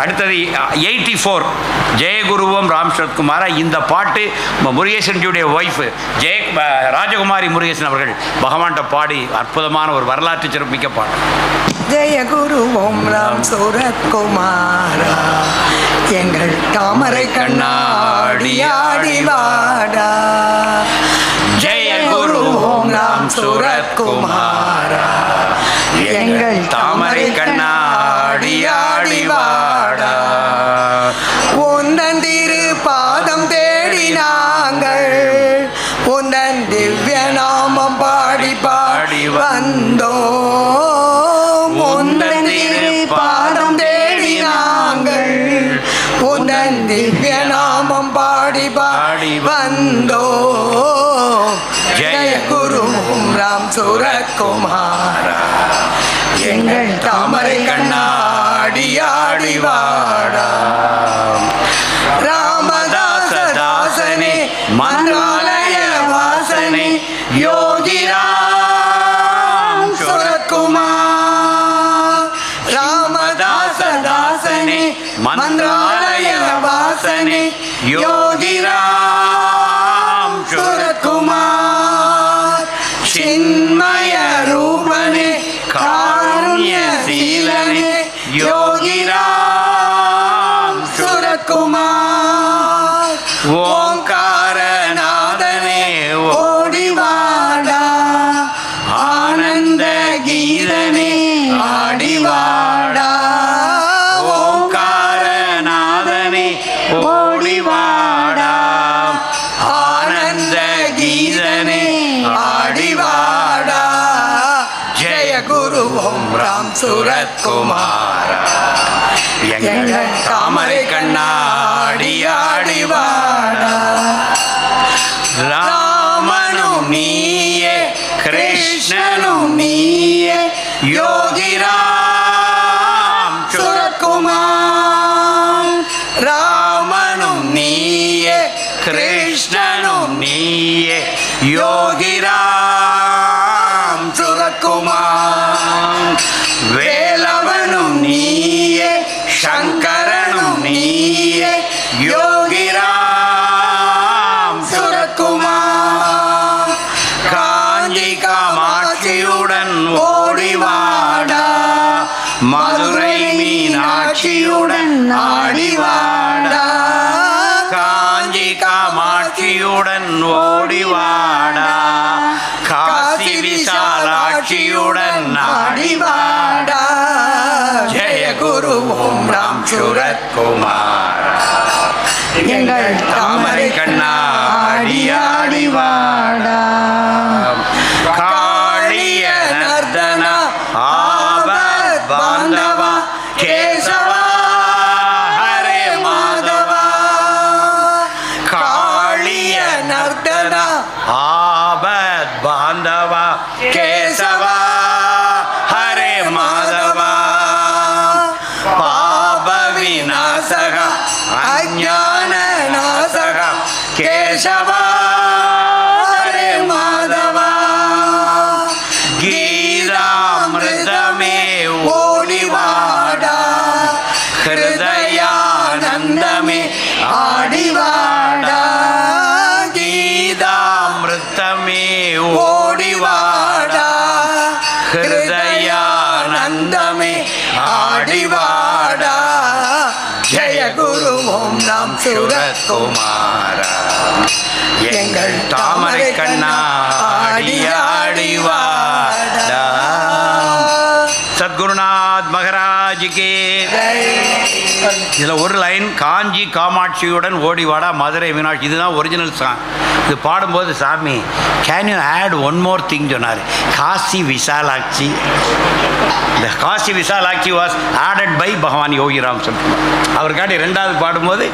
அடுத்தது 84 ஜெயகுருவம் ராம் சரத்குமாரா. இந்த பாட்டு முருகேசன்ஜியுடைய ஒய்ஃப் ராஜகுமாரி முருகேசன் அவர்கள் பகவான்கிட்ட பாடி அற்புதமான ஒரு வரலாற்று சிறப்புமிக்க பாட்டு. ஜெயகுருவோம் ராம் சரத்குமாரா, எங்கள் தாமரை கண்ணாடி ஆடிவாடா. ஜெயகுருவோம் ராம் சரத்குமாரா, எங்கள் தாமரை கண்ணாடி ஆடிவாடா. உந்தன் திரு பாதம் தேடி நாங்கள் உந்தன் திவ்ய நாமம் பாடி பாடி வந்தோம். உந்தன் திரு பாதம் தேடி நாங்கள் உந்தன் திவ்ய நாமம் பாடி பாடி வந்தோம். ஜெய குரு ராம் சரத்குமாரா, எங்கள் தாமரை கண்ணாடி ஆடிவாடா. ராமதாச தாசனே மந்திராலய வாசனே யோகி ராம் சரத்குமார். ராமதாச தாசனே மந்திராலய வாசனே யோகி ராம் சரத்குமார். சின்மய ரூபனே காருண்யசீலனே யோகி ராம் சரத்குமார். ஓங்காரநாதனே ஓடிவாடா, ஆனந்த கீதனே ஆடிவாடா. ஓங்காரநாதனே ஓடிவாடா, ஆனந்த கீதனே ஆடிவாடா. ஜெய குருவோம் ராம் சரத்குமாரா, எங்கள் தாமரை கண்ணாடி ஆடிவாடா. ராமனும் நீயே கிருஷ்ணனும் நீயே யோகி ராம் சரத்குமார். ராமனும் நீயே கிருஷ்ணனும் நீயே யோகி ராம் சரத்குமார். வேலவனும் நீயே சங்கரனும் நீயே யோகி ராம் சரத்குமார். காஞ்சி காமாட்சியுடன் ஓடிவாடா, மதுரை மீனாட்சியுடன் ஆடிவாடா. காஞ்சி காமாட்சியுடன் ஓடிவாடா, காசி விசாலாட்சியுடன் ஆடிவாடா. ஜெய குரு ஓம் ராம் சரத்குமாரா, எங்கள் தாமரை கண்ணாடி ஆடிவாடா. காளிய நர்தன ஆபத் பாந்தவா கேசவா ஹரே மாதவா. காளிய நர்தன ஆபத் பாந்தவா கேசவா ஹரே மாதவா. பாப விநாசக அஞ்ஞான நாசக கேசவா ஹரே மாதவா. கீதாமிருதமே ஓடிவாடா, ஹிருதயானந்தமே ஆடிவாடா. கீதாமிருதமே ஓடிவாடா, ஹிருதயானந்தமே ஆடிவாடா. ஜெய குரு ஓம் ராம் சரத்குமாரா, எங்கள் தாமரை கண்ணாடி ஆடிவாடா. சத்குருநாத் மகாராஜ் கே ஜெய். இதில் ஒரு லைன், காஞ்சி காமாட்சியுடன் ஓடிவாடா மதுரை மீனாட்சி, இதுதான் ஒரிஜினல் சாங். இது பாடும்போது சாமி can you add one more thing சொன்னார், காசி விசாலாட்சி. இந்த Kashi Visalakshi was added by Bhagavan Yogiram Sathkumar. அவருக்காண்டி ரெண்டாவது பாடும்போது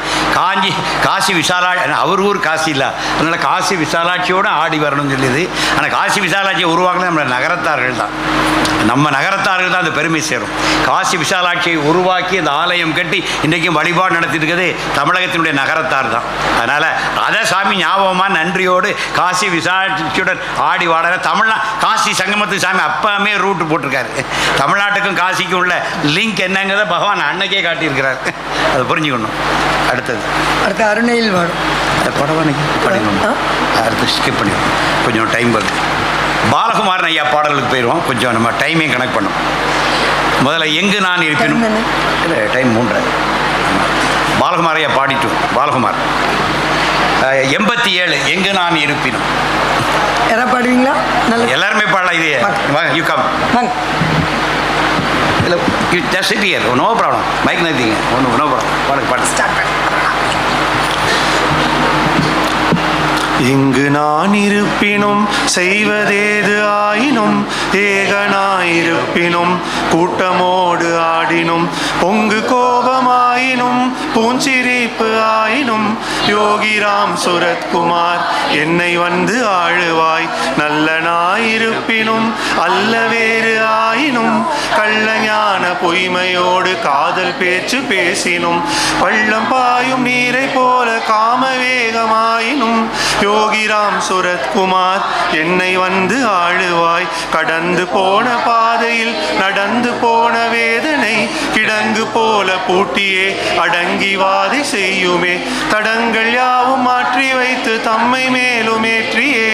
காசி விசாலாட்சி, அவர் ஊர் காசி இல்லை, அதனால் காசி விசாலாட்சியோடு ஆடி வரணும்னு சொல்லியது. ஆனால் காசி விசாலாட்சியை உருவாக்கின நம்ம நகரத்தார்கள் தான், நம்ம நகரத்தார்கள் தான் அந்த பெருமை சேரும். காசி விசாலாட்சியை உருவாக்கி அந்த ஆலயம் கட்டி இன்றைக்கும் வழிபாடு நடத்திட்டு இருக்கிறது தமிழகத்தினுடைய நகரத்தார் தான். அதனால் அதை சாமி ஞாபகமாக நன்றியோடு காசி விசாலாட்சியுடன் ஆடி வாட காசி சங்கமத்துக்கு சாமி அப்பமே ரூட்டு போட்டிருக்காரு. தமிழ்நாட்டுக்கும் காசிக்கும் உள்ள லிங்க் என்னங்கிறத பகவான் அன்னைக்கே காட்டியிருக்கிறார். அதை புரிஞ்சுக்கணும். அடுத்து அருணையில் வரும் படிக்கணும். அடுத்து ஸ்கிப் பண்ணிடுவோம், கொஞ்சம் டைம் வருது. பாலகுமாரன் ஐயா பாடலுக்கு போயிடுவோம், கொஞ்சம் நம்ம டைமையும் கனெக்ட் பண்ணோம். முதல்ல எங்கு நான் இருப்பினும், இல்லை டைம் 3. பாலகுமார் ஐயா பாடிட்டு பாலகுமார் 87 எங்கு நான் இருப்பினும். யாரா பாடுவீங்களா? எல்லாருமே பாடலாம். இது யூ கம் இல்லை, you just sit here, no problem. Mic நிறுத்திங்க, ஒன்று நோ ப்ராப்ளம். பாடுங்க, பாடு. ஸ்டார்ட் பண்ணு. இங்கு நான் இருப்பினும் செய்வதேது ஆயினும், ஏகனாயிருப்பினும் கூட்டமோடு ஆடினும், பொங்கு கோபமாயினும் பூஞ்சிரிப்பு ஆயினும், யோகிராம் சுரத்குமார் என்னை வந்து ஆழுவாய். நல்லனாயிருப்பினும் அல்ல வேறு ஆயினும், கள்ளஞான பொய்மையோடு காதல் பேச்சு பேசினும், பள்ளம் பாயும் நீரை போல காமவேகமாயினும், யோகிராம் சுரத்குமார் என்னை வந்து ஆழுவாய். கடந்து போன பாதையில் நடந்து போன வேதனை, கிடங்கு போல பூட்டியே அடங்கி வாதை செய்யுமே, தடங்கள் யாவும் மாற்றி வைத்து தம்மை மேலும் ஏற்றியே,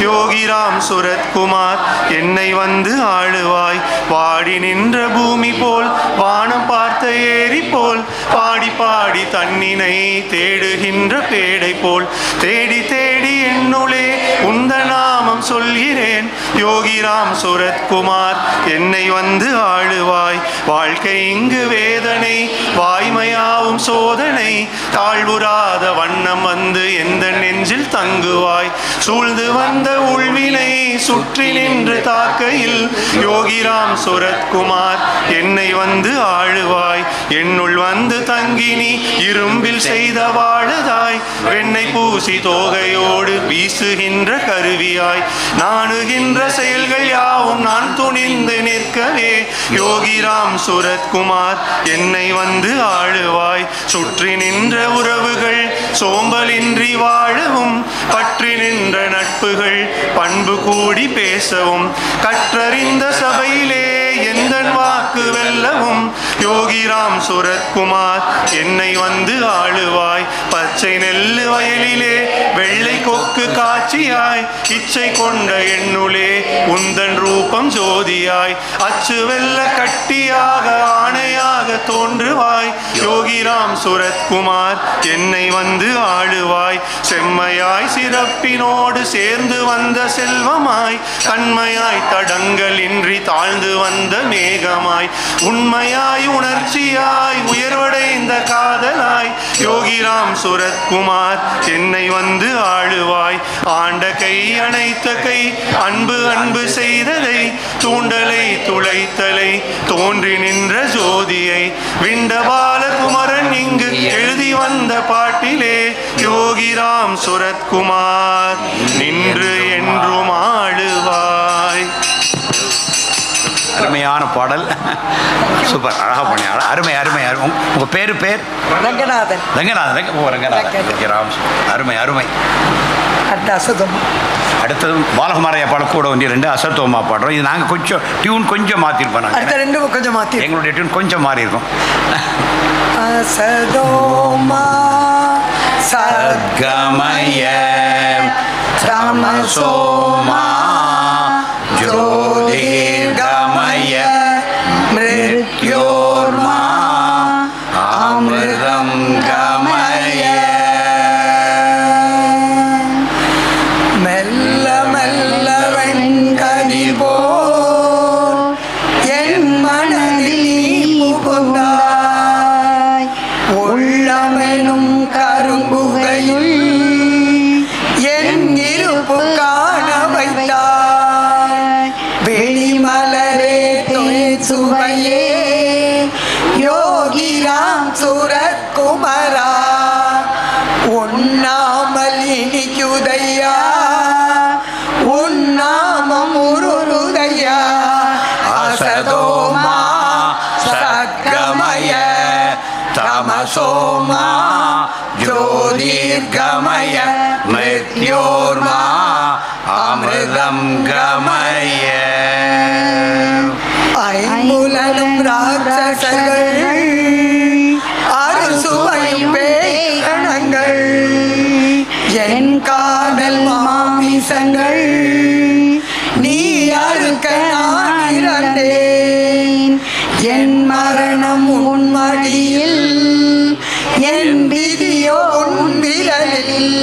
யோகிராம் சுரத்குமார் என்னை வந்து ஆழுவாய். வாடி நின்ற பூமி போல் வானம் பார்த்த ஏரி போல், பாடி பாடி தன்னினை தேடுகின்ற பேடை போல், தேடி தேடி என்னுளே உந்த நாமம் சொல்கிறேன். யோகிராம் சுரத்குமார் என்னை வந்து ஆழுவாய். வாழ்க்கை இங்கு வேதனை, வாய்மையாவும் சோதனை, தாழ்வுறாத வண்ணம் வந்து எந்த நெஞ்சில் தங்குவாய். சூழ்ந்து வந்த உள்வினை சுற்றி நின்று தாக்கையில், யோகிராம் சுரத்குமார் என்னை வந்து ஆழுவாய். என்னுள் வந்து தங்கினி இரும்பில் செய்த வாழதாய், வெண்ணை பூசி தோகையோடு வீசுகின்ற கருவியாய், நாணுகின்ற செயல்கள் யாவும் நான் துணிந்து நிற்கவே, யோகிராம் சுரத்குமார் என்னை வந்து ஆழுவாய். சுற்றி நின்ற உறவுகள் சோம்பலின்றி வாழவும், பற்றி நின்ற நட்புகள் பண்பு கூடி பேசவும், கற்றறிந்த சபையிலே எந்த வாக்கு வெல்லவும், யோகிராம் சுரத்குமார் என்னை வந்து ஆழுவாய். பச்சை நெல்லு வயலிலே வெள்ளை கொக்கு காட்சியாய், இச்சை கொண்ட எண்ணுளே உந்தன் ரூபம் ஜோதியாய், அச்சு வெல்ல கட்டியாக ஆணையாக தோன்றுவாய். யோகிராம் சுரத்குமார் என்னை வந்து ஆழுவாய். செம்மையாய் சிறப்பினோடு சேர்ந்து வந்த செல்வமாய், கண்மையாய் தடங்கள் இன்றி தாழ்ந்து வந்த மேகமாய், உண்மையாய் உணர்ச்சியாய் உயர்வடைந்த காதலாய், யோகிராம் சுரத்குமார் என்னை வந்து ஆழுவாய். ஆண்ட கை அணைத்த கை அன்பு அன்பு செய்ததை, தூண்டலை துளைத்தலை தோன்றி நின்ற ஜோதியை, விண்ட பாலகுமரன் இங்கு எழுதி வந்த பாட்டிலே, யோகிராம் சுரத்குமார் நின்று என்றும் ஆளுவாய். அருமையான பாடல், சூப்பர், அழகாக பண்ணி, அருமை அருமை. உங்கள் பேர் ரங்கநாதன். ரங்கநாதன். அருமை அருமை. அடுத்து அசதோமா. அடுத்தது பாலகுமாரையா பாடல் கூட வந்து 2 அசத்தோமா பாடுறோம். இது நாங்கள் கொஞ்சம் டியூன் கொஞ்சம் மாற்றிருப்போம். அடுத்த 2 கொஞ்சம் மாற்றி, எங்களுடைய டியூன் கொஞ்சம் மாறி இருக்கும். அசதோமா சத்கமய தமசோமா ஜோதிர்கமய மிருத்யோர்மா அமிர்தம் கமய. மெல்ல மெல்ல வெண்கனி போல் என் மனதில் நீ புகுந்தாய், யோகிராம் சுரத்குமரா உண்ணாமல் இனிக்குதையா உன்னாமம் உருதையா அசதோமா சத்கமய தமசோமா ஜோதிர்கமய மிருத்யோர்மா அமிர்தம் கமய. ஐம்புலனும் ராட்சசர்கள் அறுசுவையும் பேய்கணங்கள் என் காதல் மாமிசங்கள் நீ அறுக்க நான் இறந்தேன் என் மரணம் உன் மடியில் என் விதியோ உன் விரலில்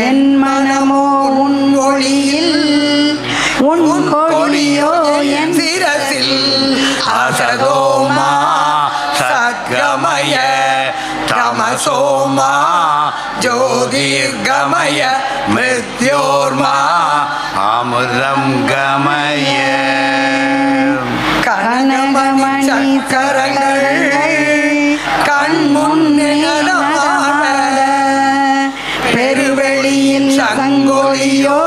என் மனமோ உன் ஒளியில் உன் கொடியோ என் சிரசில் அசதோமா சத்கமய தமசோமா ஜோதிர்கமய மிருத்யோர்மா அமிர்தம் கமய. கனகமணி சக்கரங்கள் கண் முன்னே நடமாட பெருவெளியில் சங்கொலியோ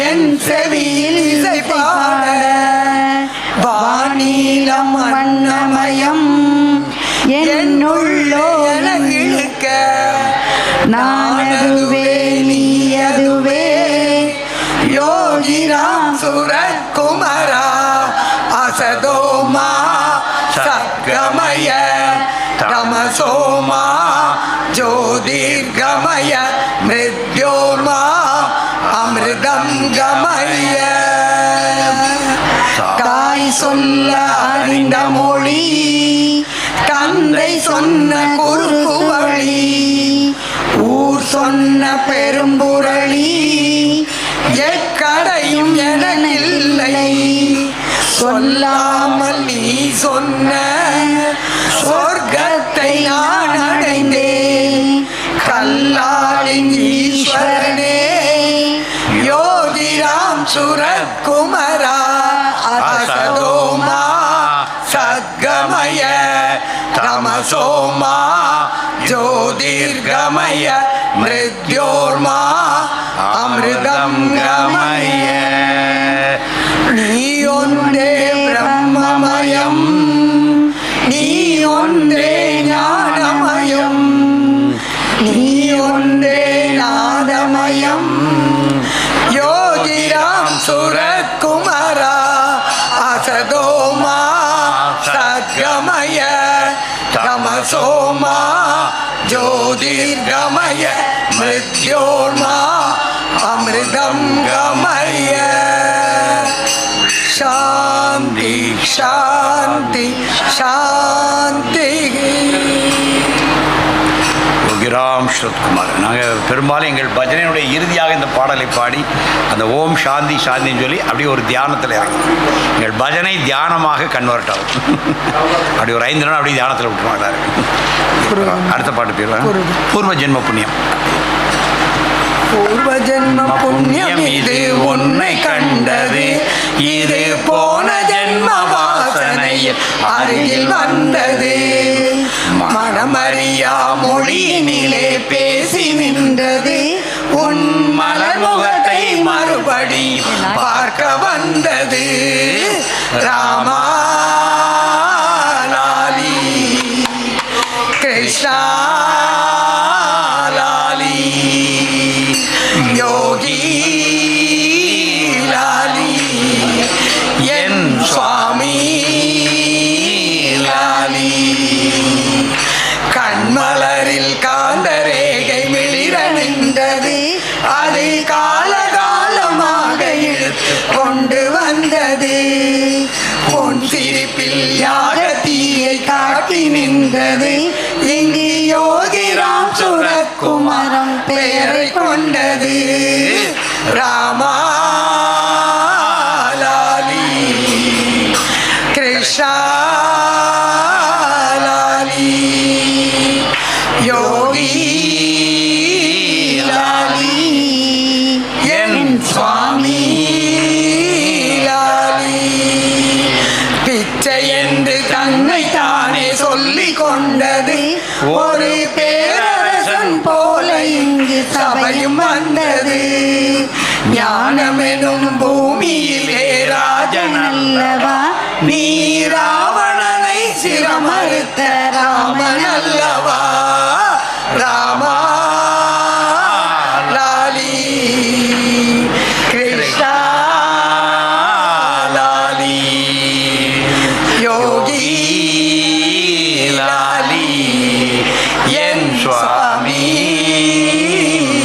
என் செவியில் இசை பாட வானிலம் வண்ணமயம் என்னுள்ளோ என இழுக்க நானதுவே நீயதுவே யோகிராம் சுரத்குமரா அசதோமா சத்கமய தமசோமா ஜோதிர்கமய மிருத்யோர்மா அமிர்தம் கமய. தாய் சொல்ல அறிந்த மொழி தந்தை சொன்ன குறுக்கு வழி ஊர் சொன்ன பெரும்புரளி எக்கடையும் எனக்கில்லை சொல்லாமல் நீ சொன்ன சொர்க்கத்தை நான் அடைந்தேன் கல்லாலின் ஈஸ்வரனே யோகிராம் சுரத்குமரா அசதோமா சத்கமய தமசோமா ஜோதிர்கமய மிருத்யோர்மா அமிர்தம் கமய. நீ ஒன்றே பிரம்மமயம் நீ ஒன்றே ஞானமயம் நீ ஒன்றே நாதமயம் யோகிராம் சுரத்குமரா அசதோமா சத்கமய தமசோமா ஜோதிர்கமய மிருத்யோர்மா அமிர்தம் கமய. சாந்தி சாந்தி சாந்தி. யோகிராம் சுரத்குமார். நாங்கள் பெரும்பாலும் எங்கள் பஜனையினுடைய இறுதியாக இந்த பாடலை பாடி அந்த ஓம் சாந்தி சாந்தின்னு சொல்லி அப்படியே ஒரு தியானத்தில் இறங்கும். எங்கள் பஜனை தியானமாக கன்வெர்ட் ஆகும். அப்படி ஒரு 5 நாள் அப்படியே தியானத்தில் விட்டுருவாங்க. அடுத்த பாட்டு போயிடுவாங்க. பூர்வ ஜென்ம புண்ணியம். பூர்வ ஜென்ம புண்ணியம் இது உன்னை கண்டது இது போன ஜென்ம வாசனையில் அருகில் வந்தது மனமறியா மொழியினிலே பேசி நின்றது உன் மலர்முகத்தை மறுபடி பார்க்க வந்தது ராமா லாலி கிருஷ்ணா லாலி யோகி லாலி என் சுவாமி லாலி. கண்மலரில் காந்தரேகை மிளிர நின்றது அது காலகாலமாக இழுத்து கொண்டு வந்தது பொன் சிரிப்பில் யாக தீயை காட்டி நின்றது இங்கு யோகிராம் சுரத்குமரம் பெயரை கொண்டது ராமா லாலி கிருஷ்ணா லாலி யோகி லாலி என் சுவாமி லாலி. பிச்சை என்று தன்னை தானே கொண்டது ஒரு பேரரசன் போல இங்கு சபையும் வந்தது ஞானமெனும் பூமியிலே ராஜன் அல்லவா நீ ராவணனை சிரமறுத்த ராமன் அல்லவா ராமா லாலி கிருஷ்ணா லாலி யோகி லாலி என் சுவாமி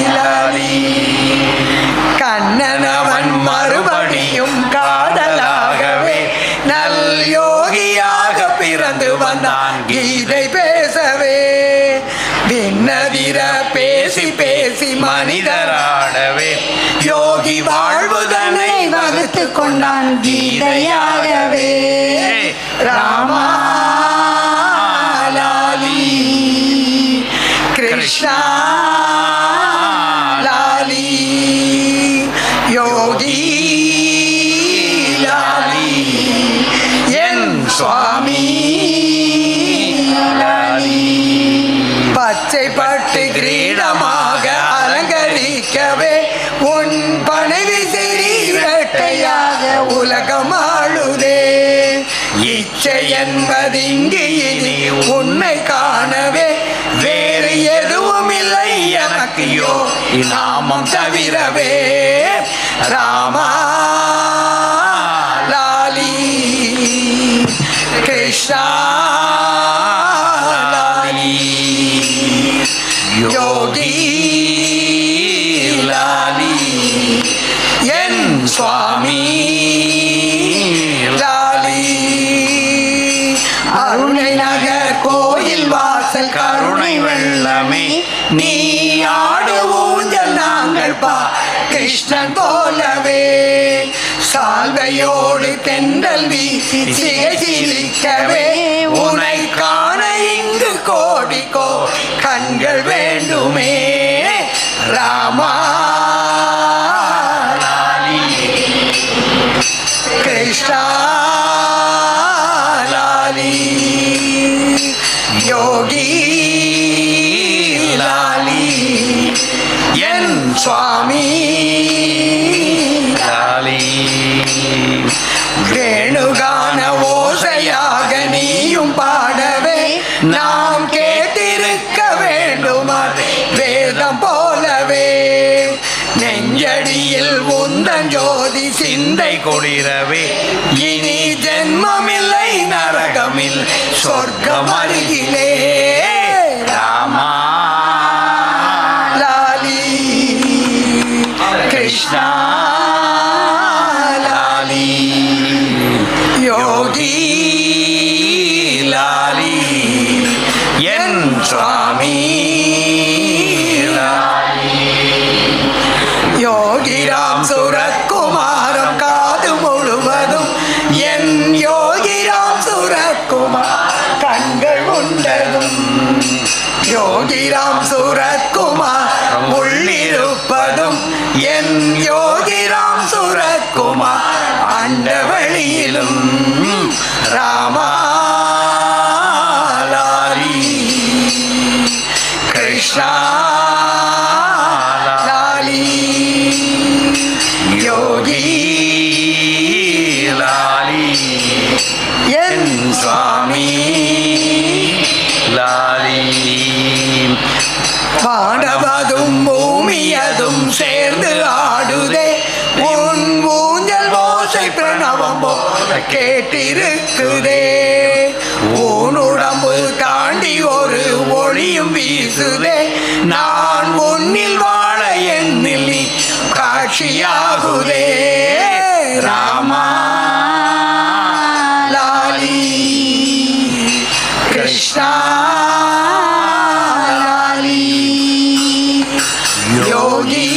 லாலி கண்ணனவன் மறுபடியும் காதலாகவே நல் யோகியாக பிறந்து வந்தான் கீதை பேசவே பின்னதிர பேசி பேசி மனிதராடவே யோகி வாழ்வுதனை வகுத்து கொண்டான் கீதையாகவே ராமா லாலி கிருஷ்ணா லாலி யோகி லாலி என் சுவாமி லாலி பச்சை பட்டு கிரீடமாக அலங்கரிக்கவே உன் பணிவி இரட்டையாக உலகம் ஆளுதே இச்சை என்பது இங்கு இனி உன்னை காணவே வேறு எதுவும் இல்லை எனக்கு நாமம் தவிரவே ராமா லாலி கிருஷ்ணா யோகி லாலி என் சுவாமி லாலி அருணை நகர் கோயில் வாசல் கருணை வெள்ளமே நீ ஆடு ஊஞ்சல் நாங்கள் பா கிருஷ்ணன் போலவே சால்வையோடு தென்றல் வீசி சிரிக்கவே உனை காண இங்கு கோடி கண்கள் வேண்டுமே ராமா லாலி கிருஷ்ணா லாலி யோகி லாலி என் சுவாமி லாலி வேணுகான ஓசையாக நீயும் பாடவே நாம் கேட்டிருக்க வேண்டுமா வேதம் போலவே நெஞ்சடியில் உந்தன் ஜோதி சிந்தை கொடிரவே இனி ஜென்மமில்லை நரகமில் சொர்க்கம் அருகிலே ராமா லாலி கிருஷ்ணா லாலி யோகி லாலி என் சுவாமி லாலி யோகிராம் சுரத்குமாரம் காது முழுவதும் என் யோகிராம் சுரத்குமார் கண்கள் உண்டதும் யோகிராம் சுரத்குமார் உள்ளிருப்பதும் என் யோகிராம் சுரத்குமார் அண்டவழியிலும் ராமா லாலி கிருஷ்ணா லாலி யோகி லாலி என் சுவாமி லாலி வானவதும் பூமியதும் சேர்ந்து ஆடுதே உன் ஊஞ்சல் ஓசை பிரணவம் போல கேட்டிருக்குதே உன்னுடம்பு தாண்டி ஒரு ஒளியும் வீசுதே நான் உன்னில் வாழ எண்ணில் நீ காட்சியாகுதே ராமா லாலி கிருஷ்ணா லாலி யோகி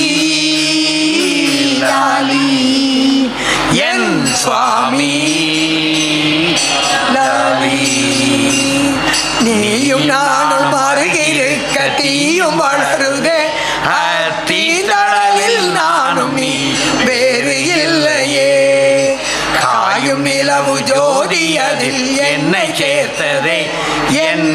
லாலி என் சுவாமி லாலி நீயும் நானும் அருகிருக்க தீயும் வளருதே தீந்தளவில் நானும் நீ வேறு இல்லையே காயும் நிலவு ஜோதி அதில் என்னை சேர்த்ததே என்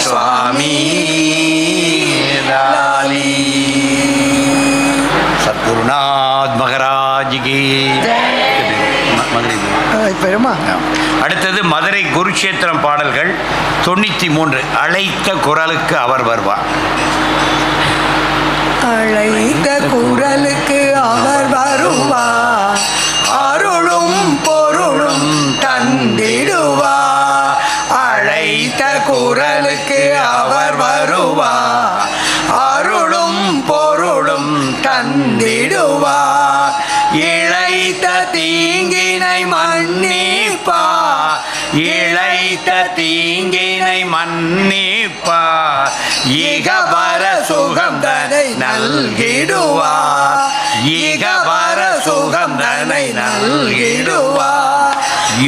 சுவாமி லாலி. சத்குருநாத் மகாராஜ்கி. பெருமா. அடுத்தது மதுரை குருக்ஷேத்திரம் பாடல்கள் 93. அழைத்த குரலுக்கு அவர் வருவார். அழைத்த குரலுக்கு அவர் வருவார், அருளும் பொருளும் தந்திடுவார். அழைத்த குரலுக்கு அவர் வருவார், அருளும் பொருளும் தந்திடுவார். இழைத்த தீங்கினை மன்னிப்பார், இழைத்த தீங்கினை மன்னிப்பார். இகவர சுகம் தனை நல்கிடுவார், இகவர சுகம் தனை நல்கிடுவார்.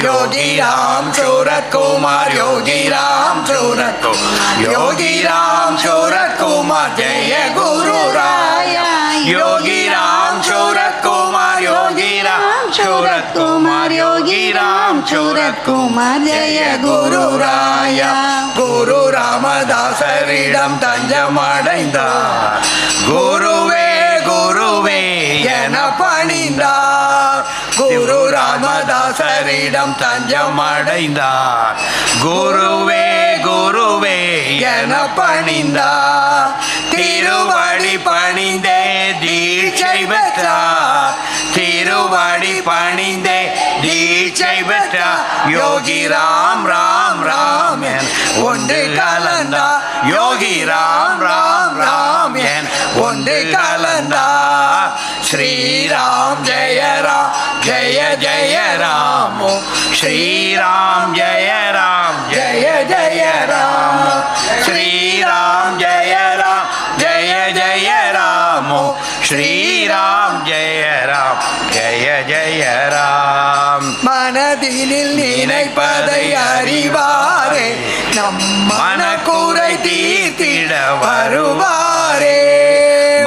யோகி ராம் சூரத்குமார், யோகி ராம் சூரத்குமார், யோகி ராம் சூரத்குமார், ஜெய குரு ராயா. யோகி ராம் சூரத்குமார், யோகி ராம் சூரத்குமார், யோகி ராம் சூரத்குமார், ஜெய குரு ராயா. குரு ராமதாசரிடம் தஞ்சமடைந்தார், குருவே குருவே என பணிந்தார். குரு ராமதாசரிடம் தஞ்சமடைந்தார், குருவே குருவே என பணிந்தார். திருவடி பணிந்தே தீட்சை பெற்றார், திருவடி பணிந்தே தீட்சை பெற்றார். யோகி ராம் ராம் ராம் என் ஒன்று கலந்தார், யோகி ராம் ராம் ராம் என் ஒன்று கலந்தார். ஸ்ரீராம் ஜெய ராம் ஜெய ஜெய ராம், ஸ்ரீராம் ஜெய ராம் ஜெய ஜெய ராம். ஸ்ரீராம் ஜெய ராம் ஜெய ஜெய ராம், ஸ்ரீராம் ஜெய ராம் ஜெய ஜெய ராம். மனதினில் நினைப்பதை அறிவாரே, நம் மனக்குறை தீர்த்திட வருவாரே.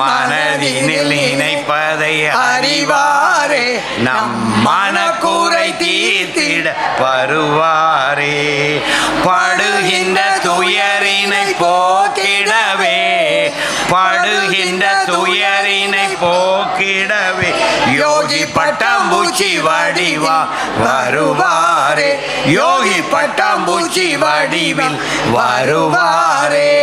மனதினில் நினைப்பதை அறிவாரே, நம் மனக்குறை தீர்த்திட வருவாரே. படுகின்ற துயரினை போக்கிடவே, படுகின்ற துயரினை போக்கிடவே யோகி பட்டாம்பூச்சி வடிவா வருவாரே, யோகி பட்டாம்பூச்சி வடிவில் வருவாரே.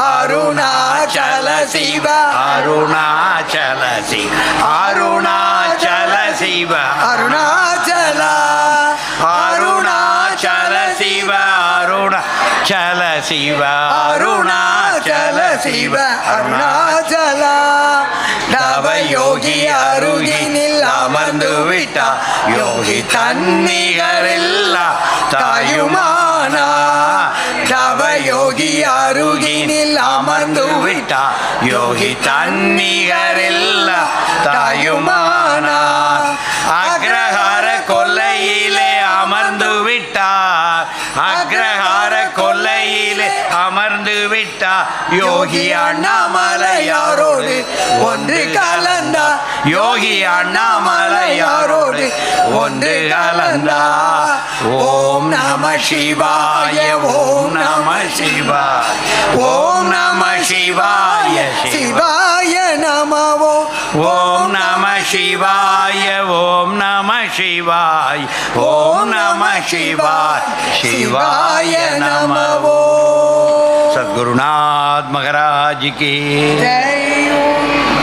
அருணாச்சல சிவ, அருணாச்சல சிவ, அருணாச்சல சிவ, அருணாச்சல, அருணாச்சல சிவ, அருணாச்சல சிவ, அருணாச்சல சிவ, அருணாச்சல. நவ யோகி அருகினில் அமர்ந்து விட்டார், யோகி தன்னிகரெல்லா தாயுமானா. நவ யோகி அருகினில் அமர்ந்து விட்டார், யோகி தன்னிகரெல்லா தாயுமானா. அக்ரஹார கொல்லையிலே அமர்ந்து விட்டார், அக்ரஹார கொல்லையிலே அமர்ந்து விட்டார். யோகி அண்ணாமலையாரோடு ஒன்று கலந்தார், யோகி அண்ணாமலையாரோடு ஒன்று கலந்தார். ஓம் நம சிவாய, ஓம் நம சிவாய, ஓம் நம சிவாய, சிவாய நமோ. ஓம் நம சிவாய, ஓம் நம சிவாய, ஓம் நம சிவாய, சிவாய நமோ. சத்குருநாத் மகாராஜ்கி.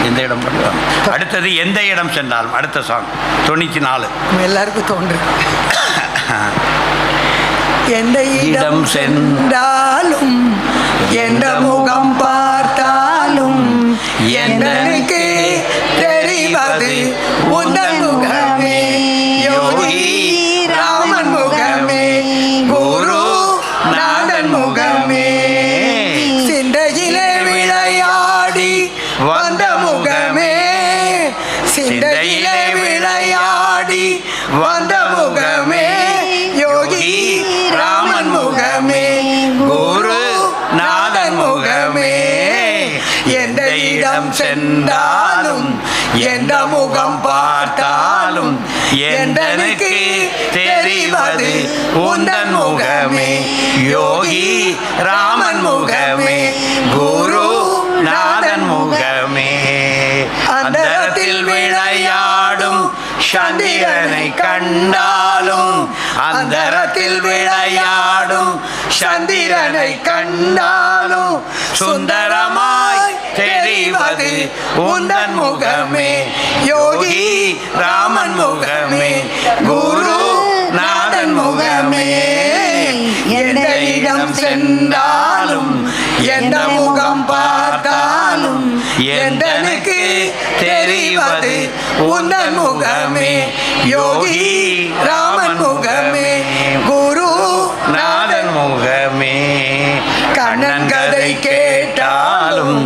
எந்த இடம் பண்ணலாம்? அடுத்தது எந்த இடம் சென்றாலும் அடுத்த சாங் 94. எல்லாருக்கும் தோன்று. எந்த இடம் சென்றாலும், எந்த முகம் பார்த்தாலும், எனக்கு தெரிவது உந்தன் முகமே. யோகி ராமன் முகமே, குரு நாதன் முகமே. சிந்தையிலே விளையாடி வந்த முகமே, சிந்தையிலே விளையாடி வந்த முகமே. யோகி ராமன் முகமே, குரு நாதன் முகமே. எந்த இடம் சென்றாலும், எந்த முகம் பார்த்தாலும், எந்தனுக்கு தெரிவது உந்தன் முகமே யோகி ராமன் முகமே குரு நாதன் முகமே. அந்தரத்தில் விளையாடும் சந்திரனை கண்டாலும் அந்தரத்தில் விளையாடும் சந்திரனை கண்டாலும் சுந்தரமாய் தெரிவது உந்தன் முகமே யோகி ராமன் முகமே குரு நாதன் முகமே. எந்த இடம் சென்றாலும் எந்த முகம் பார்த்தாலும் எந்தனுக்கு தெரிவது உந்தன் முகமே யோகி ராமன் முகமே குரு நாதன் முகமே. கண்ணன் கதை கேட்டாலும்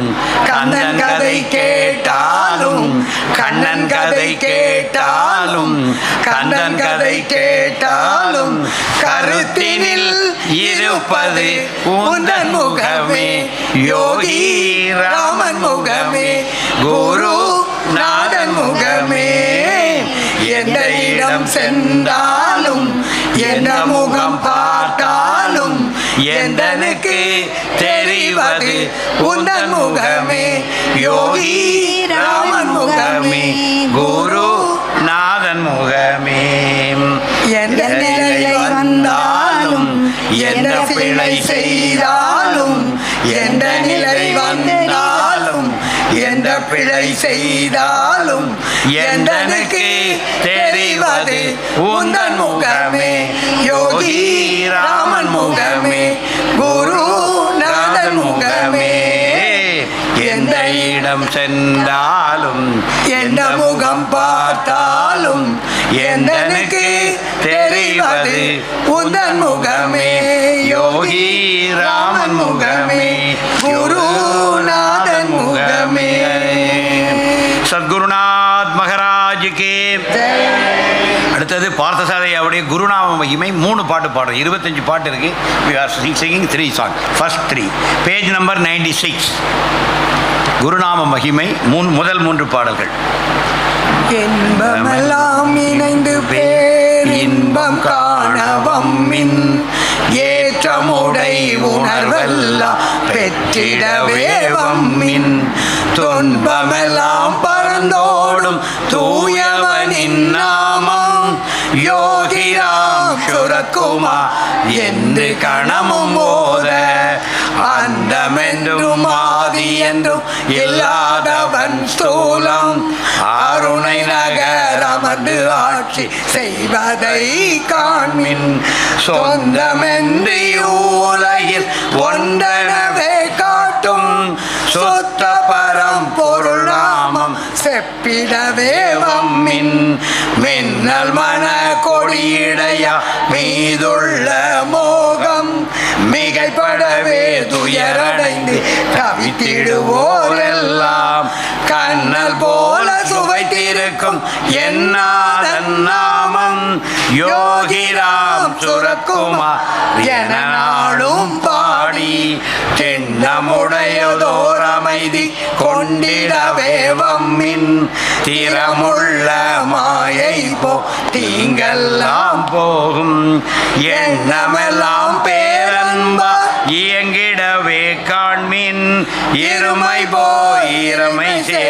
கண்ணன் கதை கேட்டாலும் கண்ணன் கதை கேட்டாலும் கண்ணன் கதை கேட்டாலும் கருத்தினில் இருப்பது உந்தன் முகமே யோகி ராமன் முகமே குரு நாதன் முகமே. எந்த இடம் சென்றாலும் எந்த முகம் பார்த்தாலும் எந்தனுக்கு தெரிவது உந்தன் முகமே யோகி ராமன் முகமே குரு நாதன் முகமே. எந்த நிலை வந்தாலும் எந்த பிழை செய்தாலும் எந்த நிலை வந்தாலும் எந்த பிழை செய்தாலும் எந்தனுக்கு தெரிவது உந்தன் முகமே யோகி ராமன் முகமே குரு நாதன் முகமே. எந்த இடம் சென்றாலும் எந்த முகம் பார்த்தாலும் எந்தனுக்கு தெரிவது உந்தன் முகமே யோகி ராமன் முகமே குரு நாதன் முகமே. சத்குருநாத் மகாராஜ் கே. அடுத்தது பார்த்தசாரதியாவுடைய குருநாம மகிமை 3 பாட்டு பாடுறோம். 25 பாட்டு இருக்கு. We are singing 3 songs. First 3 page number 96. குருநாம மகிமை முதல் 3 பாடல்கள். இன்பமெல்லாம் இணைந்து பேர் இன்பம் காணவம்மின் ஏற்றமுடை உணர்வெல்லாம் பெற்றிடவே வம்மின் துன்பமெல்லாம் பறந்தோடும் தூயவனின் நாமம் யோகிராம் சுரத்குமார் என்று கணமும் போத அந்தமென்றும் ஆதி என்றும் இல்லாதவன் ஸ்தூலம் அருணை நகர் அமர்ந்து ஆட்சி செய்வதை காண்மின் சொந்தமென்று உலகில் ஒன்றனவே காட்டும் சொத்த பரம் பொருள் நாமம் செப்பிடவே வம்மின் மின்னல் மன கொடியிடையா மீதுள்ள மோகம் மிகைப்படவே துயரடைந்து தவித்திடுவோரெல்லாம் கண்ணல் போல சுவைத்திருக்கும் என்னாதன் நாமம் யோகிராம் சுரத்குமார் என நாளும் பாடி சின்னமுடையதோர் அமைதி கொண்டிடவே வம்மின் திறமுள்ள மாயை போ தீங்கெல்லாம் போகும் எண்ணமெல்லாம் பேரன்பா இயங்கிடவே காண்மின் இருமை போய் இறமை சே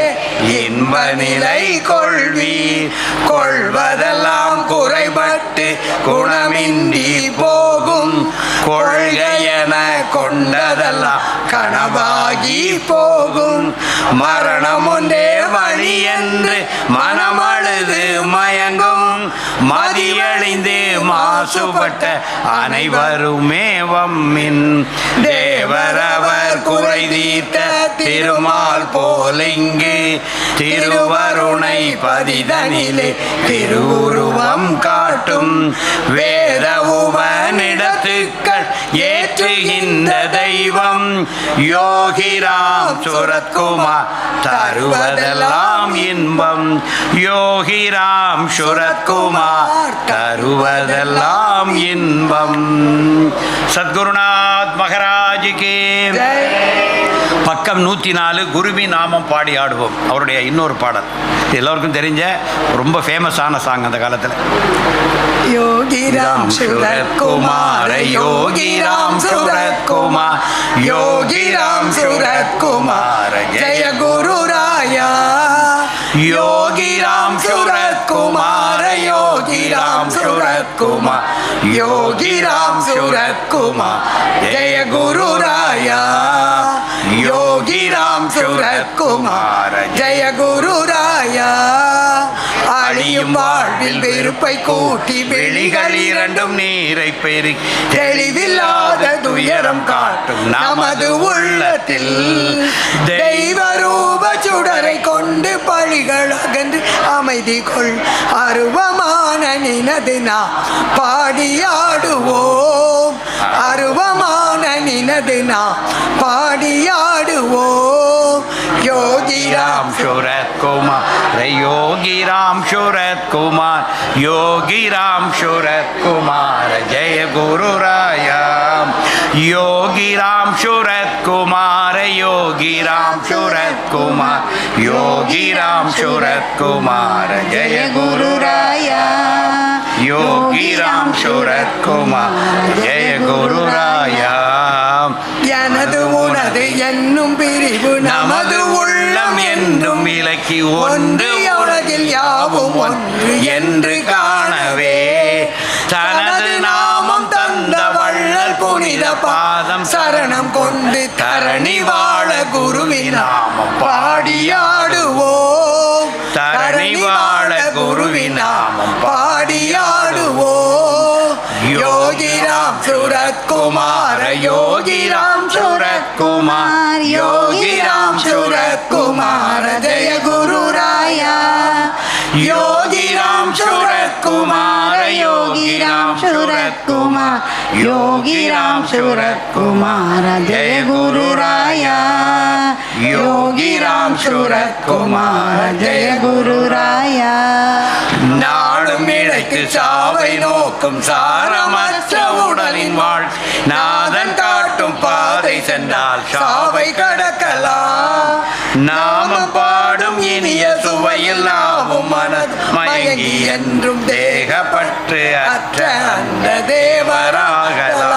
இன்ப நிலை கொள்வீர் கொள்வதெல்லாம் குறைபட்டு குணமின்றி போகும் கொள்கையென கொண்டதெல்லாம் கனவாகி போகும் மரணம் ஒன்றே வழி என்று மனமழுது மயங்கும் மதியழிந்து மாசுபட்ட அனைவருமே வம்மின் தேவரவர் குறை தீர்த்த திருமால் போலிங்கு திருவருணை பதிதனிலே திருவுருவம் காட்டும் வேத உபனிடத்துக்கள் ஏற்றுகின்ற தெய்வம் யோகிராம் சுரத்குமார் தருவதெல்லாம் இன்பம் யோகிராம் சுரத்குமார் தருவதெல்லாம் இன்பம். சத்குருநாத் மகாராஜ் கே. பக்கம் 104 குருவின் நாமம் பாடி ஆடுவோம். அவருடைய இன்னொரு பாடல் எல்லோருக்கும் தெரிஞ்ச ரொம்ப ஃபேமஸான சாங் அந்த காலத்தில். யோகிராம் சுரத்குமார யோகிராம் சுரத்குமார் யோகிராம் சுரத்குமார ஜெய குரு ராயா யோகிராம் சுரத்குமார யோகிராம் சுரத்குமார் யோகிராம் சுரத்குமார் ஜெய குரு ராயா யோகிராம் சுரத்குமார் ஜெய குரு ராயா. அழியும் வாழ்வில் வெறுப்பை கூட்டி வெளிகள் இரண்டும் நீரை பெருகி தெளிவில்லாத துயரம் காட்டும் நமது உள்ளத்தில் தெய்வ ரூப சுடரை கொண்டு பழிகள் அகன்று அமைதி கொள் அருவமான நினது நாம் பாடியாடுவோம் அருவமான நினது நாம் பாடியாடுவோம். யோகிராம் சுரத்குமார் யோகிராம் சுரத்குமார் யோகிராம் சுரத்குமார் ஜெய குரு ராயாம் யோகிராம் சுரத்குமார் யோகிராம் சுரத்குமார் யோகிராம் சுரத்குமார் ஜெய குரு ராயா யோகிராம் சுரத்குமார் ஜெய குரு ராயா. எனது உனது என்னும் பிரிவு நமது உள்ளம் என்றும் விலக்கி ஒன்று உலகில் யாவும் ஒன்று என்று காணவே தனது நாமம் தந்த வள்ளல் புனித பாதம் சரணம் கொண்டு தரணி வாழ குருவின் நாமம் பாடியாடுவோம் தரணி வாழ குருவின் நாமம் பாடியாடுவோம். யோகிராம் சுரத்குமார யோகிராம் சுரத்குமார் யோகிராம் சுரத்குமார ஜெய குரு ராயா யோகிராம் சுரத்குமார யோகிராம் சுரத்குமார் யோகிராம் சுரத்குமார ஜெய குரு ராயா யோகிராம் சுரத்குமார ஜெய குரு ராயா. நாடும் இழைத்து சாவை நோக்கும் சாரமற்ற உடலின் வாழ் நாதன் காட்டும் பாதை சென்றால் சாவை கடக்கலாம். நாமம் பாடும் இனிய சுவையில் நாமும் மனது மயங்கி என்றும் தேகப்பற்று அற்ற அந்த தேவராகலாம்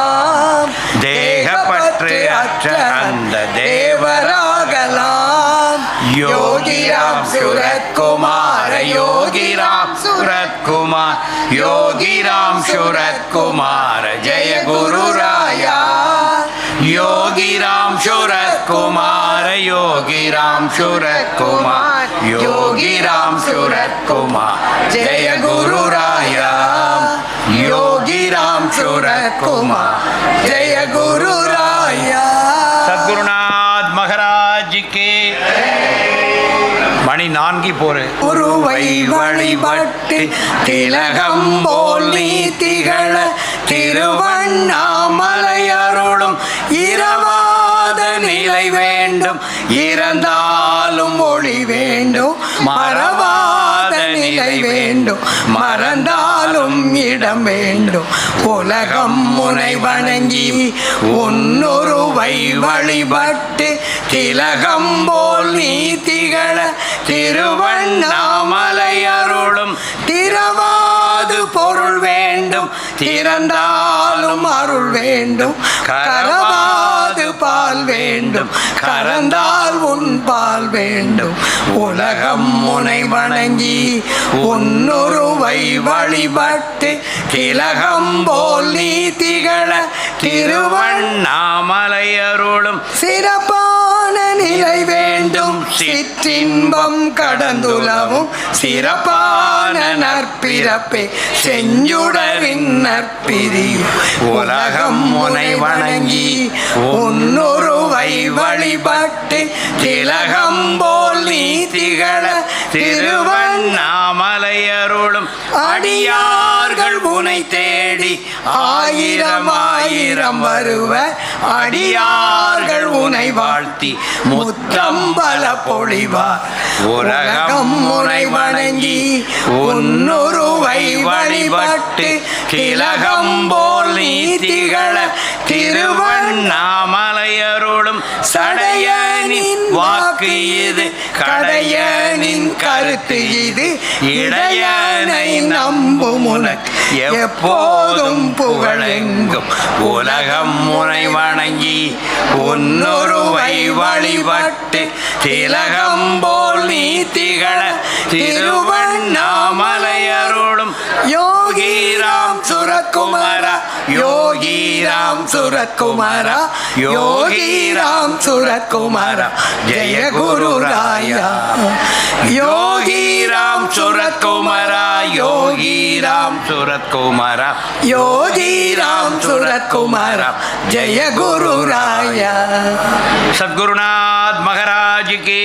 தேகப்பற்று அற்ற அந்த தேவராகலாம். யோகிராம் சுரத்குமார யோகிராம் சுரத்குமார் யோகிராம் சுரத்குமார ஜெய குரு ராயா யோகிராம் சுரத்குமார யோகிராம் சுரத்குமார் யோகிராம் சுரத்குமார் ஜெய குரு ராயா யோகிராம் சுரத்குமார் ஜெய குரு ராயா. சத்குருநாத் மகாராஜ் கே. மணி 4 போரு. குருவை வழிபட்டு திலகம் போல் நீ திகழ திருவண்ணாமலை அருளும் இரவாத நிலை வேண்டும் இறந்தாலும் ஒளி வேண்டும் மறவாத நிலை வேண்டும் மறந்தாலும் இடம் வேண்டும். உலகம் முனை வணங்கி உன்னுருவை வழிபட்டு திலகம் போல் நீ திகழ திருவண்ணாமலை அருளும் திரவாது பொருள் வேண்டும் திறந்தாலும் அருள் வேண்டும் கரவாது பால் வேண்டும் கறந்தால் உன் பால் வேண்டும். உலகம் முனை வணங்கி உன்னுருவை வழிபட்டு திலகம் போல் நீ திகழ திருவண்ணாமலை அருளும் சிறப்பான நிலை வேண்டும் சிற்றின்பம் கடந்துலவும் சிறப்பான நற்பிறப்பே செஞ்சுடரின் நற்பிரிவு. உலகம் முனை வணங்கி உன்னுருவை வழிபட்டு திலகம் போல் நீ திகழ திருவண்ணாமலை அருளும் அடியார் அடியார்கள் உனை தேடி ஆயிரம் ஆயிரம் வருவர். அடியார்கள் உனை வாழ்த்தி முத்தம்பல பொழிவார். உலகம் உனை வணங்கி உன்னுருவை வழிபட்டு திலகம் போல் நீ திகழ திருவண்ணாமலையருளும் சடையனின் வாக்கு இது, கடையனின் கருத்து இது. இடையனை நம்பும் உனக்கு எப்போதும் புகழெங்கும். உலகம் முனை வணங்கி உன்னொருவை வழிபட்டு திலகம் போல் நீ திகழ திருவண்ணாமலையருளும் யோகிராம் சுரத்குமாரா, யோகிராம் சுரத்குமாரா, யோகிராம் சுரத்குமாரா, ஜெய குருராயா. யோகிராம் சுரத்குமாரா, யோகிராம் சுரத்குமாரா, யோகிராம் சுரத்குமாரா, ஜெய குருராயா. சத்குருநாத் மகாராஜ் கி.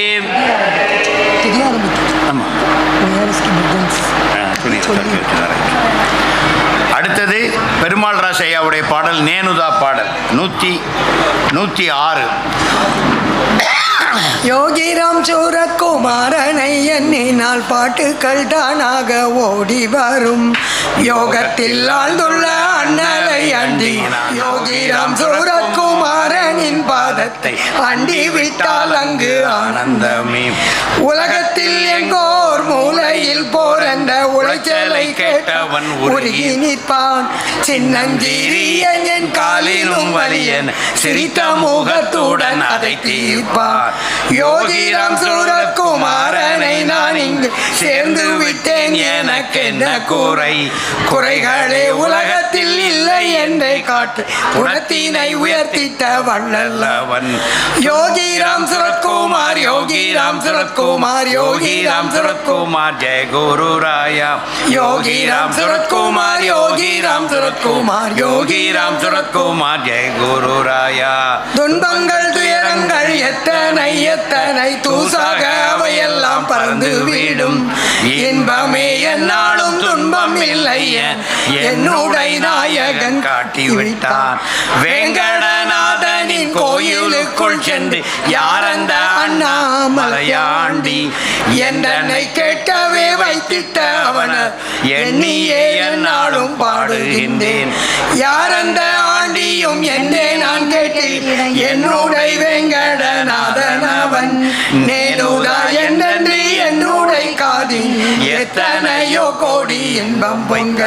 அடுத்தது பெருமாள் ராசையாவுடைய பாடல் நேனுதா பாடல் 106. யோகிராம் சூரத்குமாரனை எண்ணினால் பாட்டுக்கள் தானாக ஓடி வரும். யோகத்தில் ஆழ்ந்துள்ள அண்ணலை அண்டி யோகிராம் சூரத்குமாரனின் பாதத்தை அண்டி விட்டால் அங்கு ஆனந்தமே. உலகத்தில் எங்கோர் மூலையில் போரண்ட உளைச்சலை கேட்டவன் உருகி நிற்பான். சின்னஞ்சீரியன் என் காலிலும் வலியன் சிரித்த முகத்துடன் அதை தீர்ப்பான். யோகிராம் சூரத்குமாரனை நான் இங்கு சேர்ந்து விட்டேன், எனக்கு என்ன குறை? குறைகளே உலகத்தில் இல்லை என்றே காட்டு குணத்தினை உயர்த்திட்ட வள்ளலவன். யோகிராம் சூரத்குமார், யோகிராம் சூரத்குமார், யோகிராம் சூரத்குமார், ஜெய குருராயா. யோகிராம் சூரத்குமார், யோகிராம் சூரத்குமார், யோகிராம் சூரத்குமார், ஜெய குருராயா. துன்பங்கள் துயரங்கள் எத்தனை எத்தனை தூசாக அவையெல்லாம் பறந்து விடும். இன்பமே என்னாலும் துன்பம் இல்லை என்னுடைய நாயகன் காட்டிவிட்டான். வேங்கடநாதனின் கோயிலுக்குள் சென்று யார் அந்த அண்ணாமலையாண்டி என்னை கேட்கவே வைத்திட்ட அவன எண்ணியே என்னாலும் பாடுகின்றேன். யார் அந்த ஆண்டியும் என்னே நான் கேட்டேன், என்னுடைய வேங்கடநாதன் அவன். நேனுதா என்றென்று என்னுடைய காதி எத்தனையோ கோடி இன்பம் பொங்க.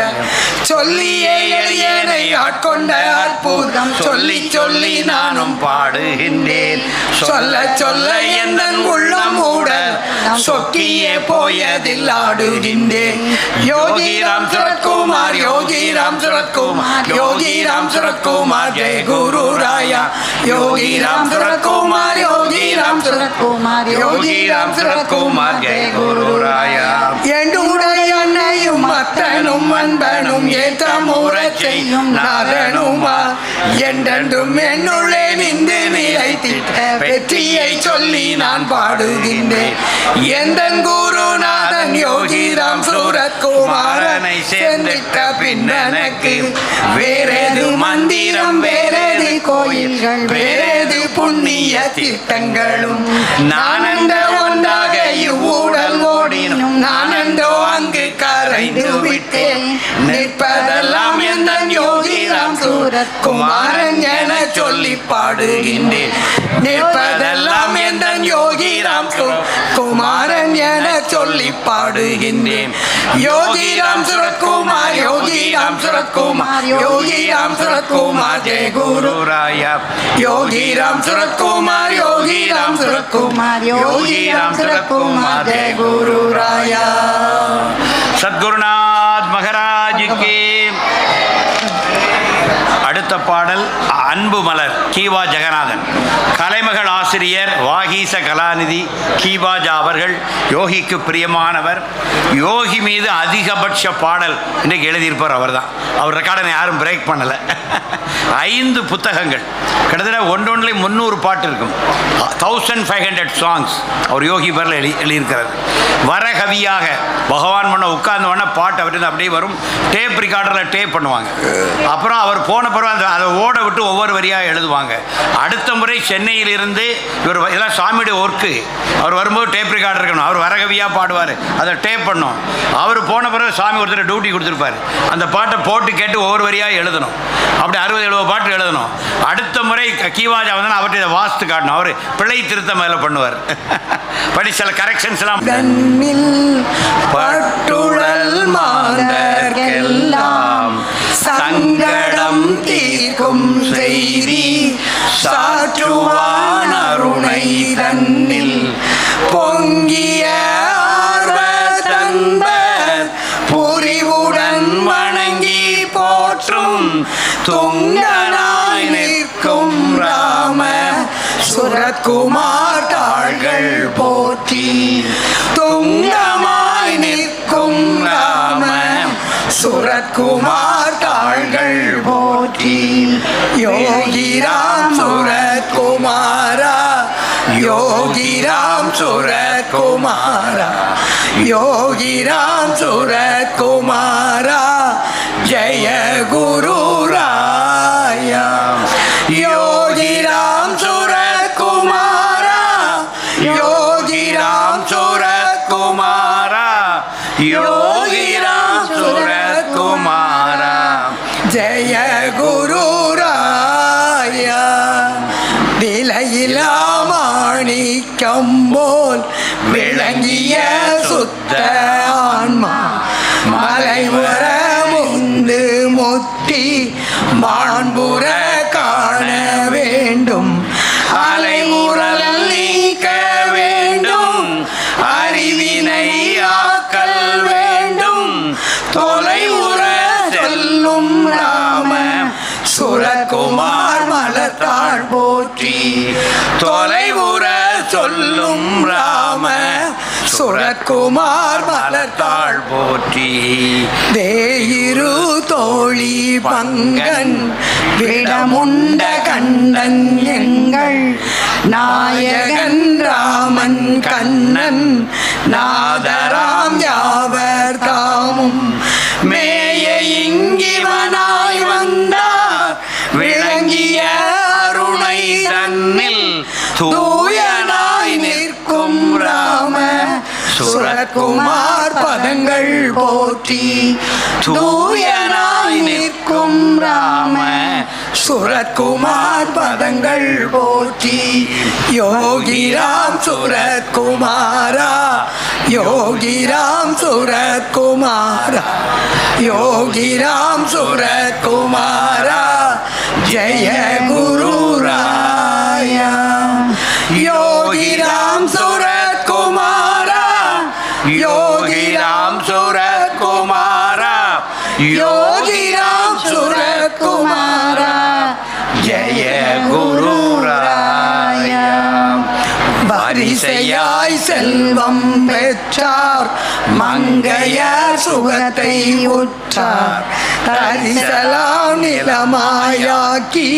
சொல்லியே எளியனை ஆட்கொண்ட அற்புதம் சொல்லி சொல்லி நானும் பாடுகின்றேன். சொல்ல சொல்ல என் உள்ளம் உடல் சொக்கியே போயதில் ஆடுகின்றேன். யோகிராம் சூரத்குமார், யோகிராம் சூரத்குமார், யோகிராம் சூரத்குமார், ஜெய குருராயா. யோகிராம் சூரத்குமார், யோகிராம் சூரத்குமார், யோகிராம் சூரத்குமார், ஜெய குருராயா. என்னுடைய அன்னையும் அத்தனும் அன்பனும் ஏற்றமுறச் செய்யும் நாதனுமா என்றென்றும் என்னுள்ளே நின்று நிலைத்திட்ட வெற்றியை சொல்லி நான் பாடுகின்றேன். எந்த குருநாதன் யோகிராம் சூரத்குமாரனை சேர்ந்திட்ட பின்னனுக்கு வேறேது மந்திரம், வேறேது கோயில்கள், வேறேது புண்ணிய திட்டங்களும். நான் அந்த ஒன்றாக இவ்வுடல் ஓடினும் நான் அந்தோ அங்கு கரைந்து விட்டேன். நிற்பதெல்லாம் எந்த யோகிராம் சூரத்குமாரன் என சொல்லி பாடுகின்றேன். நிற்பதெல்லாம் எந்த யோகிராம் குமாரன் என சொல்லி பாடுகின்றேன். யோகிராம் சூரத்குமார், யோகிராம் சூரத்குமார், யோகிராம் சூரத்குமார், ஜெய குருராயா. யோகிராம் சூரத்குமார், யோகிராம் சூரத்குமார், யோகிராம் சூரத்குமார், ஜெய குருராயா. சத்குருநாத் மகாராஜ் கி. அடுத்த பாடல் அன்பு மலர் கீவா ஜெகநாதன். கலைமகள் ஆசிரியர் வாகீச கலாநிதி கீவாஜா அவர்கள் யோகிக்கு பிரியமானவர். யோகி மீது அதிகபட்ச பாடல் இன்றைக்கு எழுதியிருப்பார் அவர் தான். அவர் ரெக்கார்டை யாரும் பிரேக் பண்ணலை. 5 புத்தகங்கள், கிட்டத்தட்ட ஒன்றொன்றில் 300 பாட்டு இருக்கும். 1500 சாங்ஸ் அவர் யோகி பேரில் எழுதியிருக்கிறார். வரகவியாக பகவான் பண்ண உட்கார்ந்து பண்ண பாட்டு அவர்கிட்ட அப்படியே வரும். டேப் ரிகார்டரில் டேப் பண்ணுவாங்க. அப்புறம் அவர் போன பிறகு அதை ஓட விட்டு ஒவ்வொரு வரியாக எழுதுவாங்க. அடுத்த முறை சென்னையிலிருந்து இவர் இதெல்லாம் சாமியுடைய ஒர்க்கு. அவர் வரும்போது டேப் ரிகார்டர் இருக்கணும். அவர் வரகவியாக பாடுவார், அதை டேப் பண்ணோம். அவர் போன பிறகு சாமி ஒருத்தர் டியூட்டி கொடுத்துருப்பார். அந்த பாட்டை போட்டு கேட்டு ஒவ்வொரு வரியாக எழுதணும். அப்படி 60-70 பாட்டு எழுதணும். அடுத்த முறை கீவாஜா வந்து அவர்கிட்ட இதை வாஸ்து காட்டணும். அவர் பிழை திருத்தம் மேலே பண்ணுவார். படி சில கரெக்ஷன்ஸ் எல்லாம் பட்டுழல் மாந்தர்க்கெல்லாம் சங்கடம் தீர்க்கும் செய்தி சாற்றுவான் அருணை தன்னில் பொங்கிய ஆர்வத்தன்பர் புரிவுடன் வணங்கி போற்றும் துங்கனாய் நிற்கும் ராம சுரத்குமார் தாள்கள் போற்றி. துங்கமாய் நிற்கும் ராம சுரத்குமார் தாள்கள் போற்றி. யோகிராம் சுரத்குமாரா, யோகிராம் சுரத்குமாரா, யோகிராம் சுரத்குமாரா, ஜெய குரு ராயா. யோகிராம் சுரத்குமாரா, யோகிராம் சுரத்குமாரா, யோகிராம் சுரத்குமாரா, ஜெய குரு ராயா. விலையிலா மாணிக்கம் போல் விளங்கிய சுத்த ஆன்மா மலைவர முந்து முத்தி மாண்புற காண வேண்டும். அலைமுறல் நீக்க வேண்டும், அறிவினை ஆக்கல் வேண்டும். தொலைவுற செல்லும் ராம சுரத்குமார் மலத்தாள் போற்றி. தொலைவுற சொல்லும் ராம சுரத்குமார் மலத்தாள் போற்றி. தேயிரு தோழி பங்கன் விடமுண்ட கண்ணன் எங்கள் நாயகன் ராமன் கண்ணன் நாதராம் யாவர் தாமும் மேய இங்கிவனாய் வந்தார் விளங்கிய அருணை தன்னில் தூயனாய் நிற்கும் ராம சுரத்குமார் பதங்கள் போற்றி. தூயனாய் நிற்கும் ராம சுரத்குமார் பதங்கள் போற்றி. யோகிராம் சுரத்குமாரா, யோகிராம் சுரத்குமாரா, யோகிராம் சுரத்குமாரா, ஜெய குரு ராயா. யோகிராம் சுரத்குமாரா, யோகிராம் சுரத்குமாரா, யோகிராம் சுரத்குமாரா, ஜெய குரு ராயா. வரிசையாய் செல்வம் பெற்றார் மங்கைய சுகத்தை உற்றார் தரிசலாம் நிலமாயாக்கி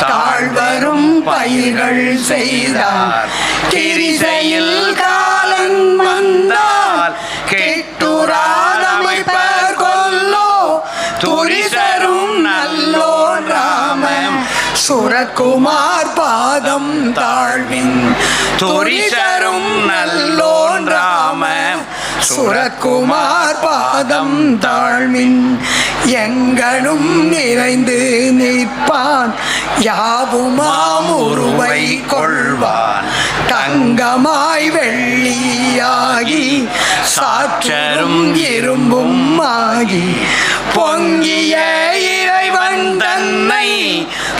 தாழ்வரும் பயிர்கள் செய்தார். கிரிசையில் காலன் வந்தால் கெட்டுராதமைப்பர் கொல்லோ துரிசரும் நல்லோ ராம சுரத்குமார் பாதம் தாழ்வின் துரிசரும் நல்லோன் ராம சுரத்குமார் பாதம் தாழ்வின் எங்களும் நிறைந்து நிற்பான் யாவுமாம் உருவை கொள்வான் தங்கமாய் வெள்ளியாகி சாற்றரும் இரும்பும் ஆகி பொங்கிய இறைவன் தன்னை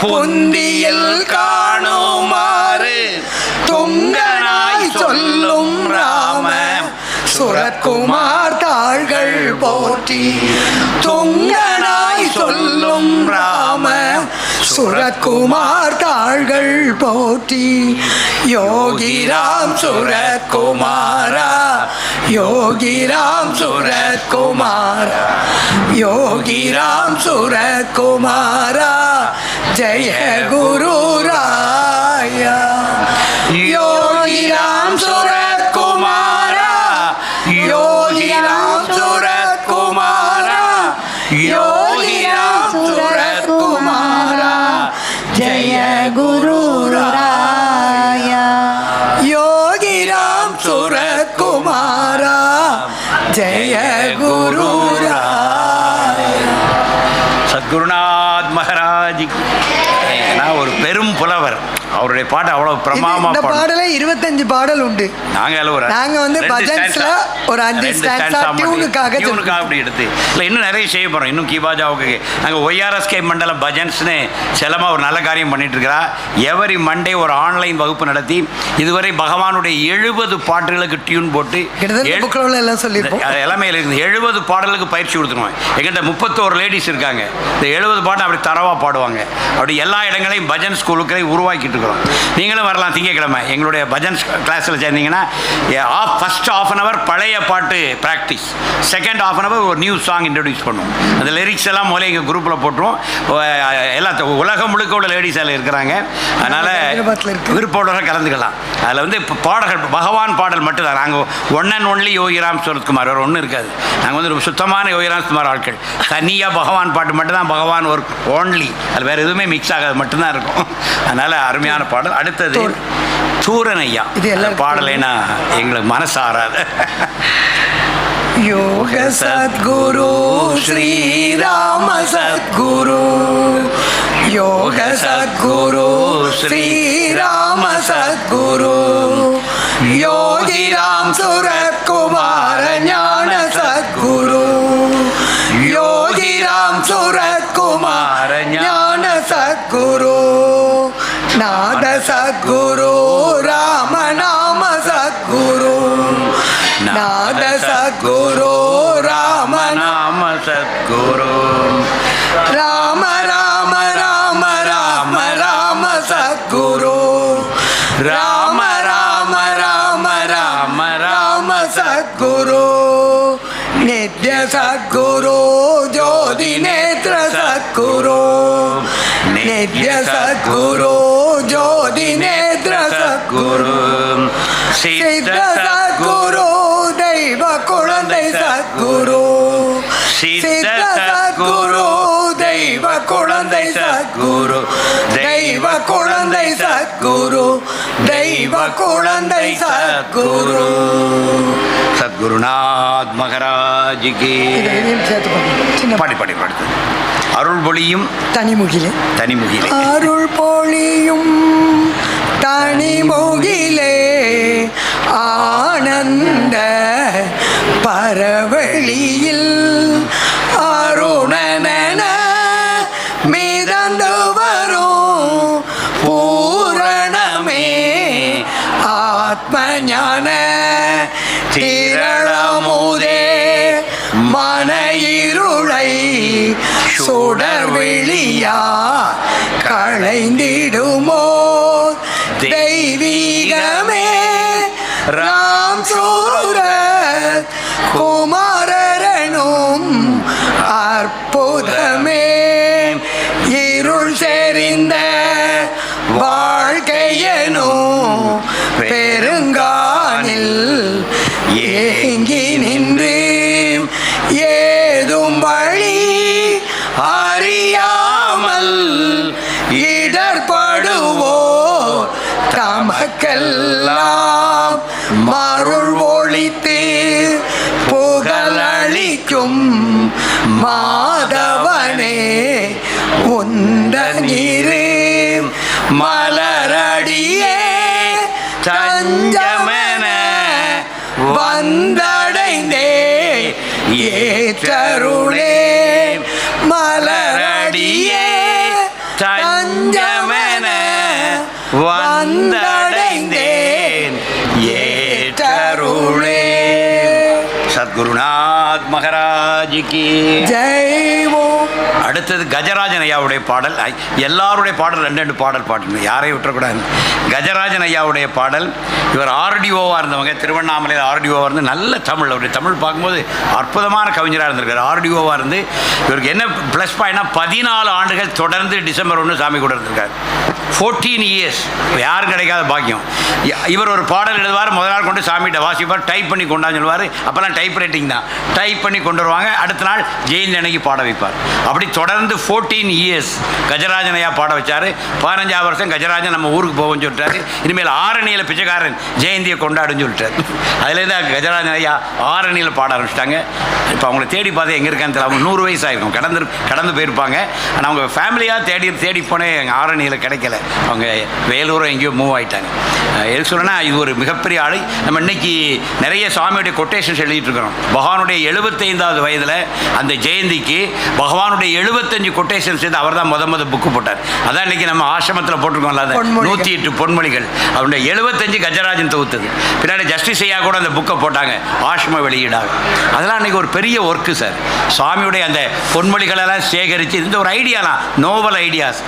புந்தியில் காணுமாறு துங்கனாய் சொல்லும் ராம சுரத்குமார் தாள்கள் போற்றி. துங்கனாய் சொல்லும் ராம சுரத்குமார் தாள்கள் போற்றி. யோகிராம் சுரத்குமாரா, யோகிராம் சுரத்குமாரா, யோகிராம் சுரத்குமாரா, ஜெய குரு ராயா. யோகிராம் சுரத்குமாரா, யோகிராம் சுரத்குமாரா, யோகிராம் சுரத்குமாரா, ஜெய குரு ராயா. யோகிராம் சுரத்குமாரா, ஜெய குரு ராயா. சத்குருநாத் மகாராஜ் நான் ஒரு பெரும் புலவர். அவருடைய பாட்டு அவ்வளவு பிரமாமா. இந்த பாடலே 25 பாடல் உண்டு. நாங்க வந்து பஜன்ஸ்ல ஒரு 5 ஸ்டான்ஸா டியூனுக்காக அப்படி எடுத்து இல்லை இன்னும் நிறைய செய்ய போகிறோம். இன்னும் கீபாஜாவுக்கு நாங்கள் ஒய்ஆர்எஸ்கே மண்டலம் பஜன்ஸ்னு செலமா ஒரு நல்ல காரியம் பண்ணிட்டு இருக்கிறா. எவரி மண்டே ஒரு ஆன்லைன் வகுப்பு நடத்தி இதுவரை பகவானுடைய 70 பாட்டுகளுக்கு டியூன் போட்டு எல்லாம் சொல்லியிருப்போம். எல்லாமே இருக்குது. 70 பாடலுக்கு பயிற்சி கொடுத்துருவோம். எங்கிட்ட 31 லேடிஸ் இருக்காங்க. இந்த 70 பாட்டு அப்படி தரவாக பாடுவாங்க. அப்படி எல்லா இடங்களையும் பஜன் ஸ்கூலுக்கு உருவாக்கிட்டு இருக்கிறோம். நீங்களும் வரலாம் திங்கக்கிழமை எங்களுடைய பஜன் கிளாஸில் சேர்ந்தீங்கன்னா. ஃபர்ஸ்ட் ½ அன் அவர் பழைய பாட்டு ப்ராக்டிஸ், செகண்ட் ½ அன் அவர் ஒரு நியூ சாங் இன்ட்ரடியூஸ் பண்ணுவோம். அந்த லிரிக்ஸ் எல்லாம் முதல்ல எங்கள் குரூப்பில் போட்டுருவோம். எல்லாத்தையும் உலகம் முழுக்க உள்ள லேடிஸ் அதில் இருக்கிறாங்க. அதனால் விருப்போட கலந்துக்கலாம். அதில் வந்து இப்போ பாடல்கள் பகவான் பாடல் மட்டும்தான். நாங்கள் one and only Yogiram Suratkumar வேறு ஒன்றும் இருக்காது. நாங்கள் வந்து சுத்தமான யோகிராம் சுமார் ஆட்கள். தனியாக பகவான் பாட்டு மட்டும்தான் பகவான் ஒர்க் ஓன்லி. அது வேறு எதுவுமே மிக்ஸ் ஆகாது மட்டும்தான் இருக்கும். அதனால் அருமையான பாடல். அடுத்தது சூரனையா. இது எல்லாம் பாடலைன்னா எங்களுக்கு மனசு ஆறாது. யோக சத்குரு ஸ்ரீராம சத்குரு, யோக சத்குரு ஸ்ரீராம சத்குரு, யோகிராம் சுரத்குமார ஞான சத்குரு, யோகிராம் சுரத்குமார ஞான சத்குரு, நாத சத்குரு ராமநாம சத்குரு, நாத சத்குரு ராமநாம சத்குரு, ராம ராம ராம ராம ராம சத்குரு, ராம ராம ராம ராம ராம சத்குரு, நித்ய சத்குரு ஜோதி நேத்ர சத்குரு, நித்ய சத்குரு ஜோதி நேத்ர சத்குரு, சித்த சத்குரு தெய்வ குழந்தை சத்குரு, சித்த சத்குரு தெய்வ குழந்தை சத்குரு, தெய்வ குழந்தை சத்குரு, தெய்வ குழந்தை சத்குரு. சத்குருநாத் மகாராஜுக்கு பாடி பாடி பாடுது. அருள் பொழியும் தனிமுகிலே, தனிமுகிலே, அருள் பொழியும் தனிமுகிலே, ஆனந்த பரவழியில் அருணன மிதந்து வரும் பூரணமே ஆத்மஞான திரளமுதே, மன இருளை சுடர் வெளியா களைந்திடுமோ தெய்வீகமே ராம் சூரத் குமாரனும் அற்புதமே, இருள் செறிந்த வாழ்க்கையனும் பெருங்கானில் ஏங்கி நின்று ஏதும் வழி அறியாமல் இடர்படுவோ தமக்கெல்லாம் மருள் ஒழித்து புகழளிக்கும் மாதவனே உந்தனிரு மலரடியே தஞ்சமென வந்தடைந்தே ஏற்றருளே, மலரடியே தஞ்சமென வந்தடைந்தேன் ஏற்றருளே. சத்குருநாத் மகாராஜுக்கு ஜெய். அடுத்தது கஜராஜன் ஐயாவுடைய பாடல். எல்லாருடைய பாடல் ரெண்டு பாடல் பாடணும், யாரையும் விட்டுறக்கூடாது. கஜராஜன் ஐயாவுடைய பாடல். இவர் ஆர்டிஓவாக இருந்தவங்க, திருவண்ணாமலையில் ஆர்டிஓவாக இருந்து நல்ல தமிழ், அவருடைய தமிழ் பார்க்கும்போது அற்புதமான கவிஞராக இருந்திருக்கார். ஆர்டிஓவாக இருந்து இவருக்கு என்ன ப்ளஸ் பாயிண்ட்னா 14 ஆண்டுகள் தொடர்ந்து டிசம்பர் 1 சாமி கூட இருந்திருக்கார். 14 இயர்ஸ், யாரும் கிடைக்காத பாக்கியம். இவர் ஒரு பாடல் எழுதுவார், முதல் நாள் கொண்டு சாமிகிட்ட வாசிப்பார், டைப் பண்ணி கொண்டான்னு சொல்லுவார். அப்போல்லாம் டைப் ரைட்டிங் தான், டைப் பண்ணி கொண்டு வருவாங்க, அடுத்த நாள் ஜெயந்தி அன்னைக்கு பாட வைப்பார். அப்படி தொடர்ந்து 14 இயர்ஸ் கஜராஜன் ஐயா பாட வச்சார். 15ஆம் வருஷம் கஜராஜன் நம்ம ஊருக்கு போவோம்னு சொல்லிட்டாரு. இனிமேல் ஆரணியில் பிச்சைக்காரன் ஜெயந்தியை கொண்டாடுன்னு சொல்லிட்டார். அதுலேருந்து கஜராஜன் ஐயா ஆரணியில் பாட ஆரம்பிச்சிட்டாங்க. இப்போ அவங்கள தேடி பார்த்து எங்கே இருக்கான்னு தெரியல. அவங்க 100 வயசு ஆகிருக்கும், கடந்து போயிருப்பாங்க. ஆனால் அவங்க ஃபேமிலியாக தேடி போனேன், எங்கள் ஆரணியில் கிடைக்கல. அவங்க வேலூரும் எங்கேயோ மூவ் ஆகிட்டாங்க. எது சொல்லணும்னா இது ஒரு மிகப்பெரிய ஆளு. நம்ம இன்னைக்கு நிறைய சாமியுடைய கொட்டேஷன்ஸ் எழுதிட்டு இருக்கிறோம். பகவானுடைய 75வது வயதில் அந்த ஜெயந்திக்கு பகவானுடைய 75 கொட்டேஷன்ஸ் சேர்ந்து அவர் தான் முத புக்கு போட்டார். அதான் இன்னைக்கு நம்ம ஆசிரமத்தில் போட்டிருக்கோம்ல, அதை 108 பொன்மொழிகள். அவருடைய 75 கஜராஜன் தொகுத்தது. பின்னாடி ஜஸ்டிஸ் ஐயா கூட அந்த புக்கை போட்டாங்க, ஆசிரம வெளியீடாக. அதெல்லாம் இன்னைக்கு ஒரு பெரிய ஒர்க்கு சார். சுவாமியுடைய அந்த பொன்மொழிகளெல்லாம் சேகரித்து இந்த ஒரு ஐடியாலாம், நோவல் ஐடியாஸ்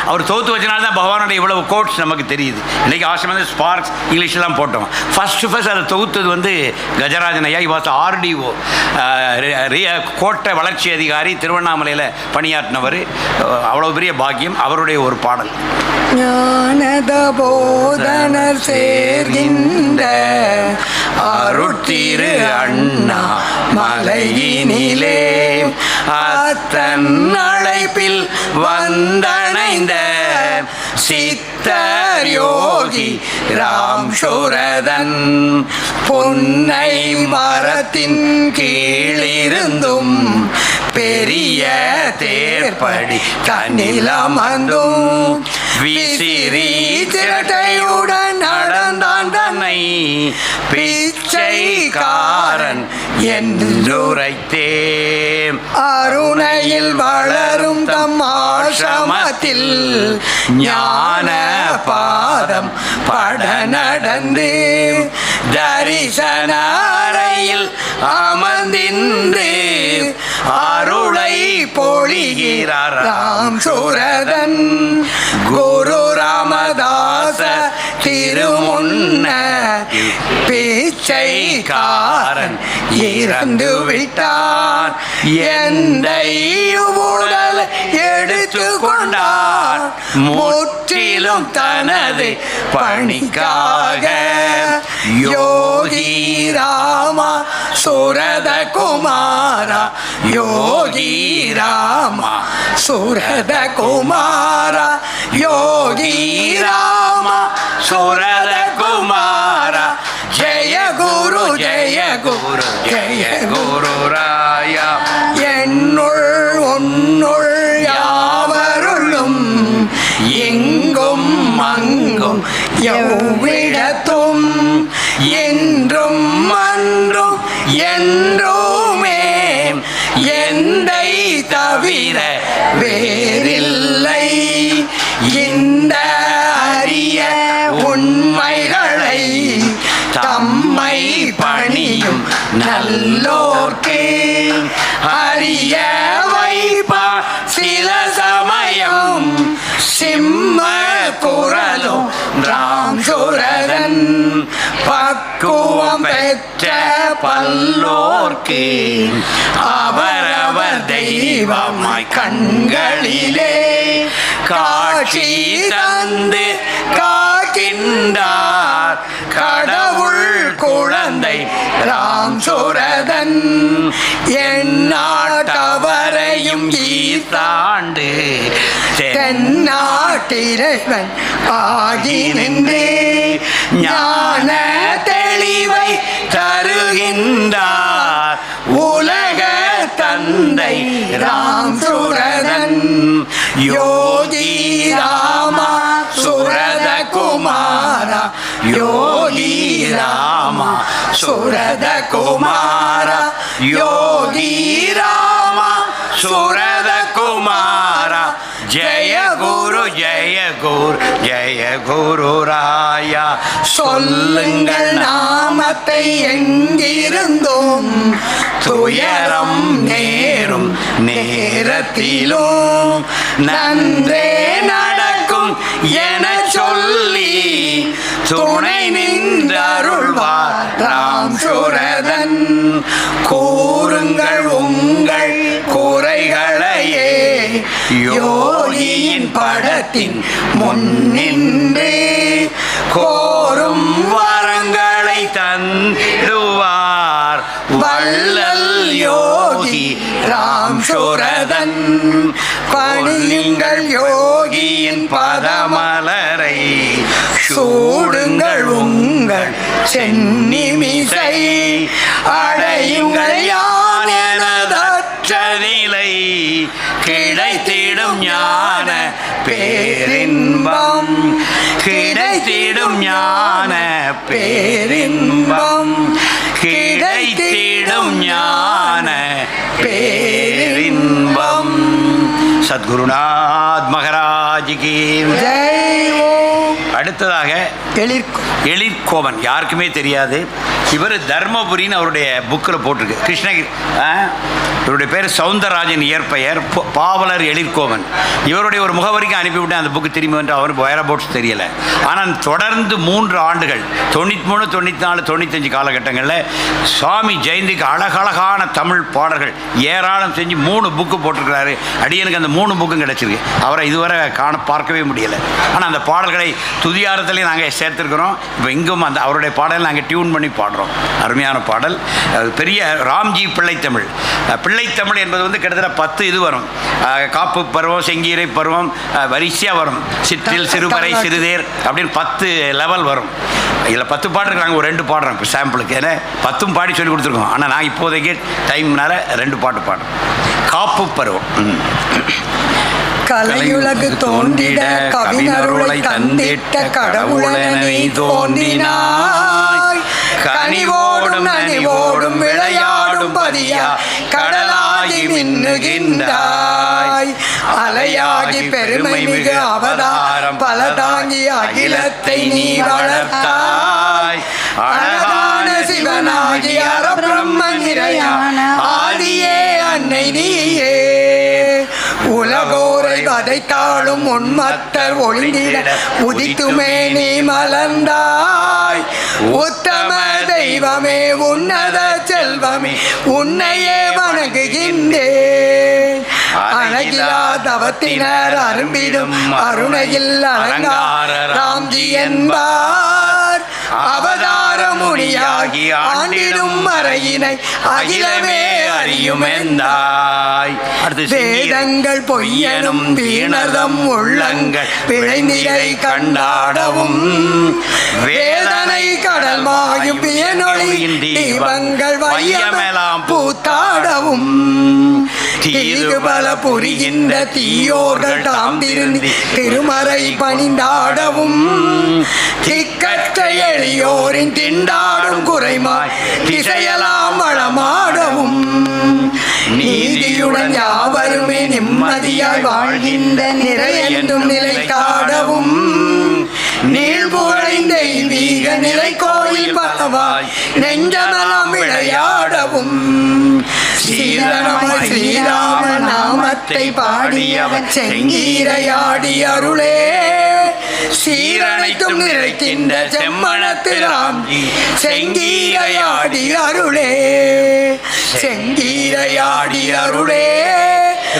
அவர் தொகுத்து வச்சனால தான் பகவானுடைய இவ்வளவு கோட்ஸ் நமக்கு தெரியுது. இன்னைக்கு ஆசிரமத்தில் ஸ்பார்க்ஸ் இங்கிலீஷ்லாம் போட்டோம். ஃபர்ஸ்ட் அதை தொகுத்தது வந்து கஜராஜன் ஐயா. வாஸ் ஆர்டிஓ, கோட்டை வளர்ச்சி அதிகாரி, திருவண்ணாமலையில் பணியாற்றினவர். அவ்வளோ பெரிய பாக்கியம். அவருடைய ஒரு பாடல். ஞானத போதனர் சேர்கின்ற அருட்திரு அண்ணா மலையினிலே அத்தன் அழைப்பில் வந்தணைந்த சித்தர் யோகி ராம் சுரதன் பொன்னை மரத்தின் கீழிருந்தும் பெரிய தேர்படி தன்னிலமந்தும் விசிறி திரட்டையுடன் நடந்தான் தன்னை பிச்சைக்காரன் என்றுரைத்தே. அருணையில் வளரும் தம் ஆசிரமத்தில் ஞான பாதம் பட நடந்து தரிசன அறையில் அமர்ந்தின்று அருளை பொழிகிறார் ராம் சுரதன். குரு ராமதாச திருமுன்ன பிச்சைக்காரன் இறந்து விட்டார். எந்த உடல் எடுத்து கொண்டார் முற்றிலும் தனது பணிக்காக. யோகி ராமா சுரத குமாரா, யோகி ராமா சுரத குமாரா, யோகி ராமா சுரத குமாரா. ஜெய குரு ஜெய குரு ஜெய குரு ராயா. என்னுள் உன்னுள் யாவருளும் எங்கும் அங்கும் எவ்விடத்தும் என்றும் அன்றும் என்றுமே எந்தை தவிர வேறில்லை. இந்த அரிய உண்மைகளை தம்மை பணியும் நல்லோர்க்கு அறிய வைப்பா. சில சமயம் சிம்ம குரலும் ராம் சுரதன் பக்குவம் பெற்ற பல்லோர்க்கு அவரவர் தெய்வமாய் கண்களிலே காட்சி தந்து காக்கின்றார் கடவுள் குழந்தை ராம் சுரதன். எந்நாட்டவரையும் ஈத்தாண்டு தென்னாட்டிறைவன் ஆகி நின்று ஞான தெளிவை தருகின்றார் உலக தந்தை ராம் சுரதன். யோகி ராமா சுரத குமாரா, யோகி ராமா சுரத குமாரா, யோகி ராமா சுரத குமாரா. ஜெய குரு ஜெய குரு ஜெய குரு ராயா. சொல்லுங்கள் நாமத்தை எங்கிருந்தோம், துயரம் நேரும் நேரத்திலும் நன்றே நடக்கும் என சொல்லி துணை நின்றருள்வார் ராம் சுரதன். கூறுங்கள் உங்கள் குறைகளையே யோகியின் படத்தின் முன்னின்று கோரும் வரங்களை தந்துவார் வள்ளல் யோகி ராம் சுரதன். பணியுங்கள் யோகியின் பதமலரை, சூடுங்கள் உங்கள் சென்னிமிசை, அடையுங்கள் யான் எனதற்ற நிலை கிடைத்திடும் ஞான பேரின்பம். கிடைத்திடும் ஞான பேரின்பம். கிடைத்திடும் ஞான பேரின்பம். சத்குருநாத் மகாராஜ் கி ஜெய். அடுத்ததாக எழிற்கோவன், யாருக்குமே தெரியாது. இவர் தர்மபுரின்னு அவருடைய புக்கில் போட்டிருக்கு. கிருஷ்ணகிரி, இவருடைய பேர் சவுந்தரராஜன் இயற்பெயர், பாவலர் எழிற்கோவன். இவருடைய ஒரு முகவரிக்கு அனுப்பிவிட்டேன் அந்த புக்கு திரும்பி வந்து அவருக்கு வேரபோட்ஸ் தெரியலை. ஆனால் தொடர்ந்து 3 ஆண்டுகள் 93, 94, 95 காலகட்டங்களில் சுவாமி ஜெயந்திக்கு அழகழகான தமிழ் பாடல்கள் ஏராளம் செஞ்சு 3 புக்கு போட்டிருக்கிறாரு. அடியனுக்கு அந்த 3 புக்கும் கிடச்சிருக்கு. அவரை இதுவரை பார்க்கவே முடியலை. ஆனால் அந்த பாடல்களை துதியாரத்துலேயும் நாங்கள் சேர்த்துருக்கிறோம். இப்போ இங்கும் அந்த அவருடைய பாடல் நாங்கள் டியூன் பண்ணி பாடுறோம். அருமையான பாடல். பெரிய ராம்ஜி பிள்ளைத்தமிழ். பிள்ளைத்தமிழ் என்பது வந்து கிட்டத்தட்ட 10 இது வரும். காப்பு பருவம், செங்கீரை பருவம், வரிசையாக வரும். சிற்றில், சிறுபறை, சிறுதேர் அப்படின்னு 10 லெவல் வரும். இதில் 10 பாட்டு நாங்கள் ஒரு 2 பாடுறோம் இப்போ சாம்பிளுக்கு. ஏன்னா 10 பாடி சொல்லி கொடுத்துருக்கோம். ஆனால் நான் இப்போதைக்கு டைம்னால 2 பாட்டு பாடுறோம். காப்பு பருவம். கலையுலகு தோன்றிட கவினருளை தந்திட்ட கடவுளனை தோன்றினாய். கனிவோடும் நனிவோடும் விளையாடும் பதியா கடலாகி மின்னுகின்றாய். அலையாகி பெருமை மிகு அவதாரம் பல தாங்கி அகிலத்தை நீ வளர்த்தாய். அழகான சிவனாகி அரபிரம்ம நிறையான ஆதியே அன்னை நீயே. உலகோரை வதைத்தாலும் உன்மத்தர் ஒளிந்திட உதித்துமே நீ மலர்ந்தாய். உத்தம தெய்வமே, உன்னத செல்வமே, உன்னையே வணங்குகின்றேன். அழகிலா தவத்தினர் அரும்பிடும் அருணையில் அலங்கார ராம்ஜி என்பார். அவதார முனியாகி ஆண்டிடும் மறையினை அகிலமே அறியுமெந்தாய். வேதங்கள் பொய்யனும் வீணர்தம் உள்ளங்கள் விளைநிலை கண்டாடவும், வேதனை கடல் மாயும் வியனொளியின் தீபங்கள் வையமெல்லாம் பூத்தாடவும், தீதுபல புரிகின்ற தீயோர்கள் தாம் திருந்தி திருமறை பணிந்தாடவும், திக்கற்ற எளியோரின் திண்டாடும் குறைமாய் திசையலாம் வளமாடவும், நீதியுடன் யாவருமே நிம்மதியாய் வாழ்கின்ற நிறையென்றும் நிலை காடவும், நீள்புகழின் தெய்வீக நிலை கோயில் பலவாய் நெஞ்சமெல்லாம் விளையாடவும், ஸ்ரீரமாய் ஸ்ரீராம நாமத்தை பாடியவன் செங்கீரையாடி அருளே. சீரனைத்தும் நிறைக்கின்ற செம்மணத்து ராம்ஜி செங்கீரையாடி அருளே. செங்கீரையாடி அருளே.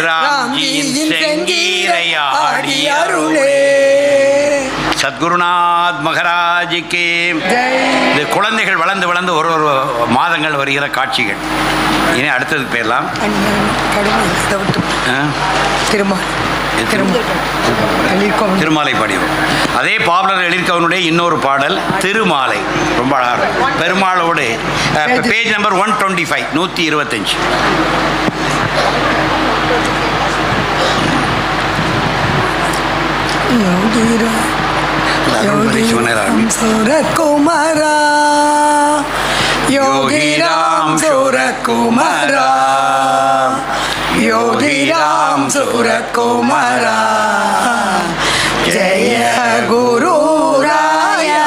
ராம்ஜியின் செங்கீரையாடி அருளே. சத்குருநாத் மகாராஜுக்கு. இந்த குழந்தைகள் வளர்ந்து வளர்ந்து ஒரு ஒரு மாதங்கள் வருகிற காட்சிகள். இனி அடுத்ததுக்கு போயிடலாம். திருமாலை பாடியோம். அதே பாவலர் எழிற்கவனுடைய இன்னொரு பாடல் திருமாலை. ரொம்ப அழகாக பெருமாளோடு. Page number 125, 125. குமரா யோகி ராம் சுர குமரா யோகிராம் சூரகுமாரா ஜெய குரு ராயா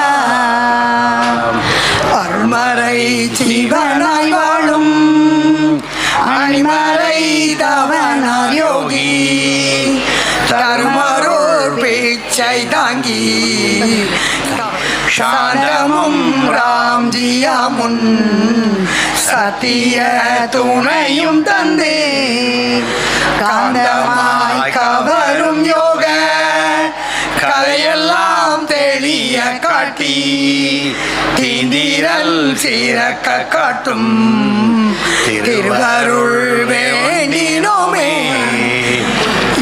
அருள்மறை ஜீவனாய் வாழும் அணிமறை தவனார் யோகி தருமருள் பிச்சை தாங்கி சாந்தமும் ராம்ஜியாமுன் சத்திய துணையும் தந்தே காந்தமாய் கவரும் யோக கலையெல்லாம் தெளிய காட்டி தீந்திரல் சீரக்க காட்டும் திருவருள் வேண்டினோமே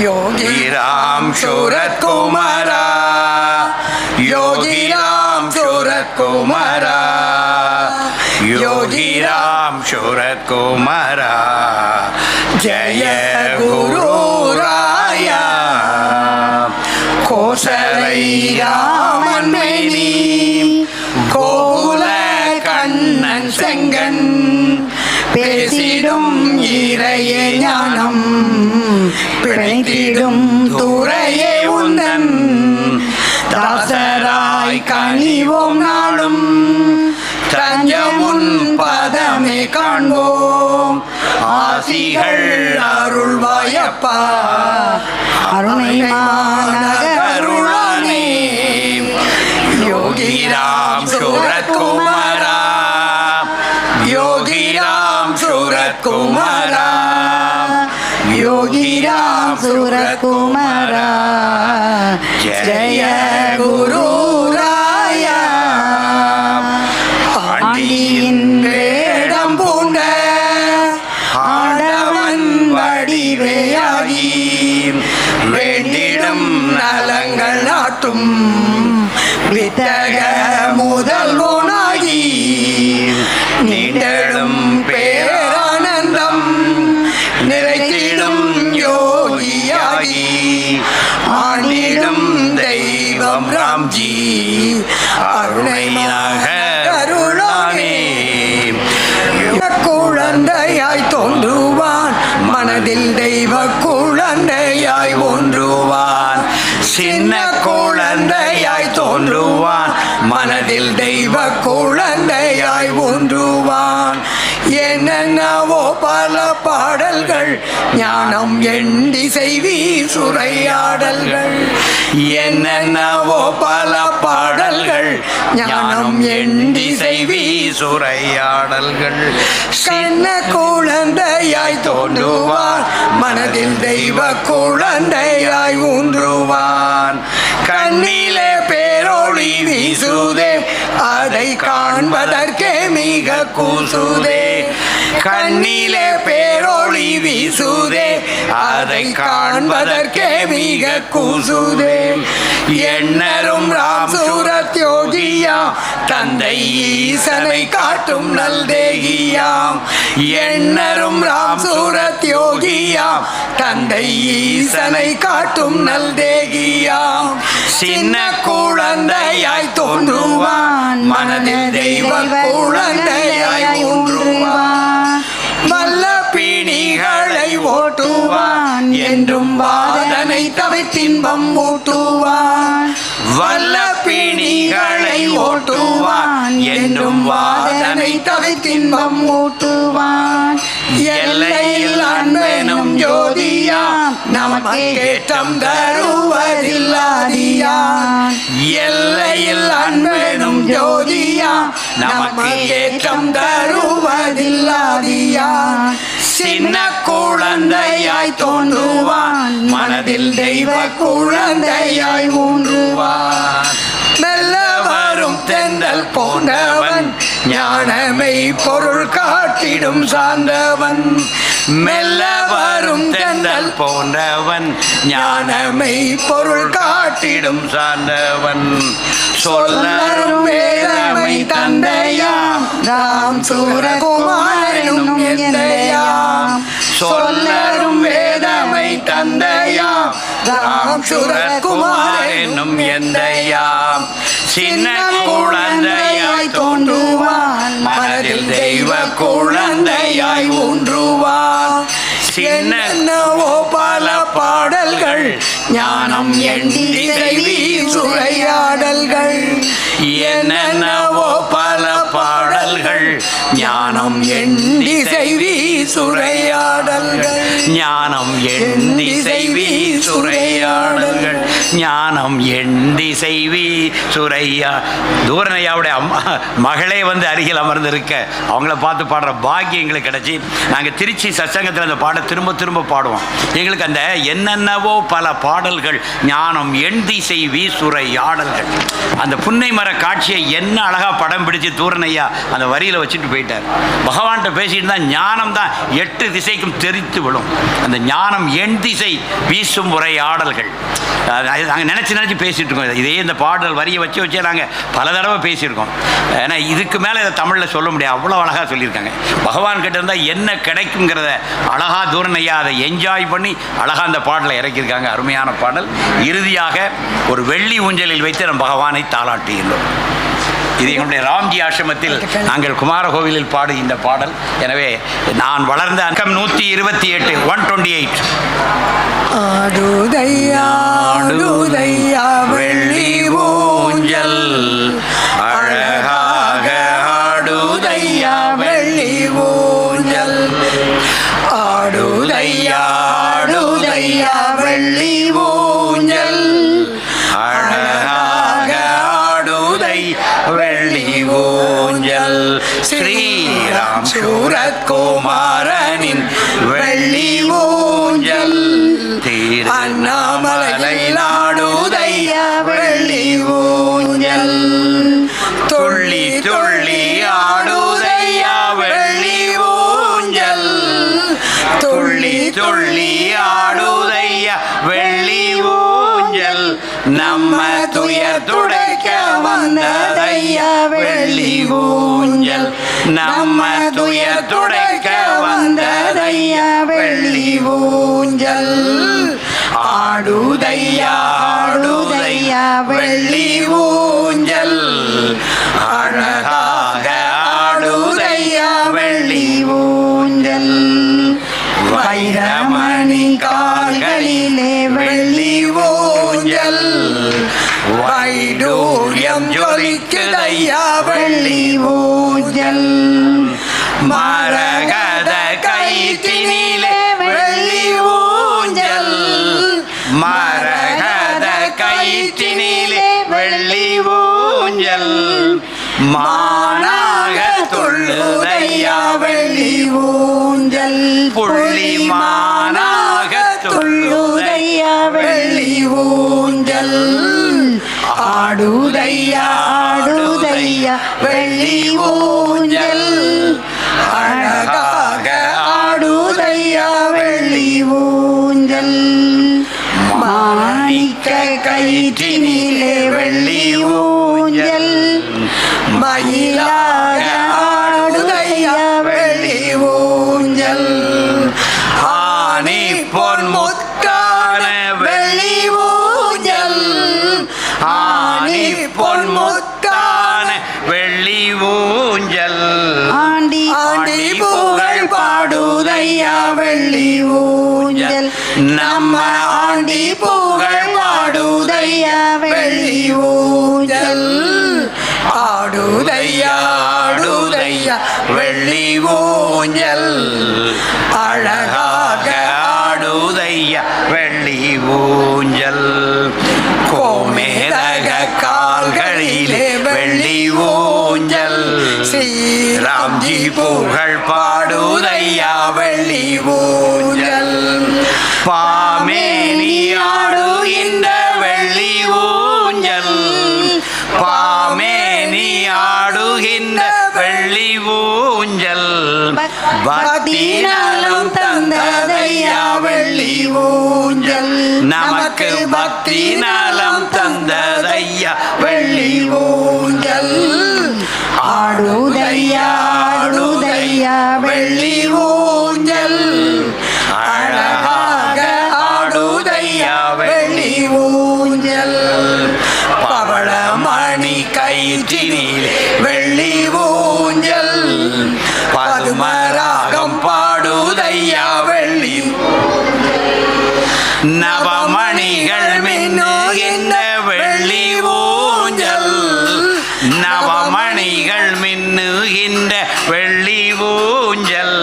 யோகி ராம் சூரத்குமாரா யோகி ராம் சூரத்குமாரா யோகி ராம் சூரத்குமாரா ஜய குரு ராயா கோசலை ராமன் மேனி கோகுல கண்ணன் செங்கன் பேசிடும் இறையே ஞானம் பிழைத்திடும் துறையே உந்தன் தாசராய் கனிவோம் நாளும் தஞ்சமுன் பதமே காண்போம் ஆசிகள் அருள்வாயப்பா அருணை மாநகருளானே யோகி ராம் சூரத்குமாரா யோகி ராம் சூரத்குமாரா யோகி ராம் சூரத்குமாரா ஜெய குரு ராயா ஆண்டியின் வேடம் பூண்ட ஆடவன் வடிவேயாகி வேண்டிடும் நலங்கள் நாட்டும் வித்தக முதல்வனாகி நீண்டடும் பேரானந்தம் நிறைத்திடும் யோகியாகி ஆண்டிடும் தெய்வம் ராம்ஜி அருணையாக அருளானே குழந்தையாய் தோன்றுவான் மனதில் தெய்வ குழந்தையாய் ஒன்றுவான் சின்ன குழந்தையாய் தோன்றுவான் மனதில் தெய்வ குழந்தையாய் ஒன்றுவான் என்னென்னவோ பல பாடல்கள் ஞானம் எண்டி செய்வி சுரையாடல்கள் என்னென்னவோ பல பாடல்கள் ஞானம் எண்டி செய்வி சுரையாடல்கள் சின்ன குழந்தையாய் தோன்றுவான் மனதில் தெய்வ குழந்தையாய் ஊன்றுவான் கண்ணிலே பேரொளி வீசுதே அதை காண்பதற்கே மிக கூசுதே கண்ணிலே பேரொளி வீசுதே அதை காண்பதற்கே மிக கூசுதே எண்ணரும் ராம் சூரத் யோகியாம் தந்தை ஈசனை காட்டும் நல்தேகியாம் எண்ணரும் ராம் சூரத் யோகியாம் தந்தை ஈசனை காட்டும் நல்தேகியாம் சின்ன குழந்தையாய் தோன்றுவான் மனதில் தெய்வ குழந்தையாய் ஊன்றுவான் வல்ல பிணிகளை ஓட்டுவான் என்றும் வாதனை தவிர்த்தின்பம் ஊட்டுவான் வல்ல பிணிகளை ஓட்டுவான் என்றும் வாதனை தவிர்த்தின்பம் ஊட்டுவான் எல்லையில் அன்பெனும் ஜோதியாம் நமக்கு ஏற்றம் தருவதில்லாதியான் எல்லையில் அன்பெனும் ஜோதியாம் நமக்கு ஏற்றம் தருவதில்லாதியான் சின்ன குழந்தையாய் தோன்றுவான் மனதில் தெய்வ குழந்தையாய் ஊன்றுவான் மெல்ல வரும் தென்றல் போன்றவன் ஞானமை பொருள் காட்டிடும் சார்ந்தவன் மெல்ல வரும் தென்றல் போன்றவன் ஞானமை பொருள் காட்டிடும் சார்ந்தவன் சொல்லரும் வேதமை தந்தையாம் ராம் சூரகுமாரனும் எந்தையாம் சொல்லரும் வேதமை தந்தையாம் ராம் சூரகுமாரனும் எந்தையாம் சின்ன குழந்தையாய் தோன்றுவான் மனதில் தெய்வ குழந்தையாய் ஊன்றுவான் என்னென்னவோ பல பாடல்கள் ஞானம் எண்ணி செய்வி சுரையாடல்கள் என்னென்னவோ பல பாடல்கள் ஞானம் எண்ணி செய்வி சுரையாடல்கள் ஞானம் எண்ணி செய்வி சுரையாடல்கள் ஞானம் எண்ணி செய்வி சுரையா. தூரனையாவுடைய மகளே வந்து அருகில் அமர்ந்திருக்க அவங்கள பார்த்து பாடுற பாக்கியம் எங்களுக்கு கிடைச்சி நாங்கள் திருச்சி சத்சங்கத்தில் அந்த பாட திரும்ப திரும்ப பாடுவோம். எங்களுக்கு அந்த என்னென்னவோ பல பாடல்கள் ஞானம் எண்தி செய்வி சுரையாடல்கள் அந்த புன்னை மர காட்சியை என்ன அழகாக படம் பிடிச்சு தூரனையா அந்த வரியில் வச்சுட்டு போயிட்டார். பகவான்கிட்ட பேசிட்டு தான் ஞானம் தான் 8 திசைக்கும் தெரித்து விடும். அந்த ஞானம் எண் திசை வீசும் உரையாடல்கள் நாங்கள் நினச்சி பேசிகிட்டு இருக்கோம். இதே இந்த பாடல் வரியை வச்சே நாங்கள் பல தடவை பேசியிருக்கோம். ஏன்னா இதுக்கு மேலே இதை தமிழில் சொல்ல முடியாது, அவ்வளோ அழகாக சொல்லியிருக்காங்க. பகவான் கிட்ட இருந்தால் என்ன கிடைக்குங்கிறத அழகாக தூரனையா அதை என்ஜாய் பண்ணி அழகாக அந்த பாடலை இறக்கியிருக்காங்க. அருமையான பாடல். இறுதியாக ஒரு வெள்ளி ஊஞ்சலில் வைத்து நம் பகவானை தாளாட்டியுள்ளோம். இது எங்களுடைய ராம்ஜி ஆசிரமத்தில் நாங்கள் குமார கோவிலில் பாடு இந்த பாடல். எனவே நான் வளர்ந்த அங்கம் 128 128 ஆடுதையா ஆடுதையா வெள்ளி ஊஞ்சல் அழகாக ஆடுதையா வெள்ளி ஊஞ்சல் ஆடுதையா ஆடுதையா வெள்ளி ஊஞ்சல் அழகாக ஆடுதை வெள்ளி ஊஞ்சல் ஸ்ரீராம் சூரத்குமாரனின் வெள்ளி ஊஞ்சல் அண்ணாமலையில் ஆடுதையா வெள்ளி ஊஞ்சல் துள்ளி துள்ளி ஆடுதையா வெள்ளி ஊஞ்சல் துள்ளி துள்ளி ஆடுதையா வெள்ளி ஊஞ்சல் நம்ம துயர் துடைக்க வந்ததையா வெள்ளி ஊஞ்சல் நம்ம துயர் துடைக்க வந்ததையா வெள்ளி ஊஞ்சல் ஆடுதையா ஆடுதையா வெள்ளி ஊஞ்சல் அழகாக ஆடுதையா வெள்ளி ஊஞ்சல் வைரமணி கால்களிலே வெள்ளி ஊஞ்சல் வைடூரியம் ஜொலிக்குதையா வெள்ளி ஊஞ்சல் மரகத கைத்தினிலே வெள்ளி ஊஞ்சல் மரகத கைத்தினிலே வெள்ளி ஊஞ்சல் மானாக துள்ளுதையா வெள்ளி ஊஞ்சல் புள்ளி மானாக துள்ளுதையா வெள்ளி ஊஞ்சல் ஆடுதையா ஆடுதையா வெள்ளி ஊஞ்சல் அழகாக ஆடுதையா வெள்ளி ஊஞ்சல் மாணிக்க கயிற்றினிலே வெள்ளி ஊஞ்சல் மயிலாக ஆடுதையா வெள்ளி ஊஞ்சல் ஆனி பொன் முத்தான வெள்ளி ஊஞ்சல் ஆனி பொன் முத்தான வெள்ளி ஊஞ்சல் ஆண்டி ஆண்டி புகழ் பாடுதையா வெள்ளி ஊஞ்சல் நம்ம ஆண்டி புகழ் பாடுதையா வெள்ளி ஊஞ்சல் ஆடுதையா ஆடுதையா வெள்ளி ஊஞ்சல் அழகாக ஆடுதையா வெள்ளி ஊஞ்சல் கோமேதக கால்களிலே வெள்ளி ஊஞ்சல் ஸ்ரீராம்ஜி புகழ் பாடுதையா வெள்ளி ஊஞ்சல் பாமேனி ஆடுகின்ற வெள்ளி ஊஞ்சல் பாமேனி ஆடுகின்ற வெள்ளி ஊஞ்சல் பக்தி நலம் தந்ததையா வெள்ளி ஊஞ்சல் நமக்கு பக்தி நலம் தந்ததையா வெள்ளி ஊஞ்சல் ஆடுதையா ஆடுதையா வெள்ளி ஊஞ்சல் அழகாக ஆடுதையா வெள்ளி ஊஞ்சல் பவளமணி கயிற்றினிலே வெள்ளி ஊஞ்சல் பதுமராகம் பாடுதையா வெள்ளி நவமணிகள் மின்னுகின்ற வெள்ளி ஊஞ்சல், நவமணிகள் மின்னுகின்ற வெள்ளி ஊஞ்சல்,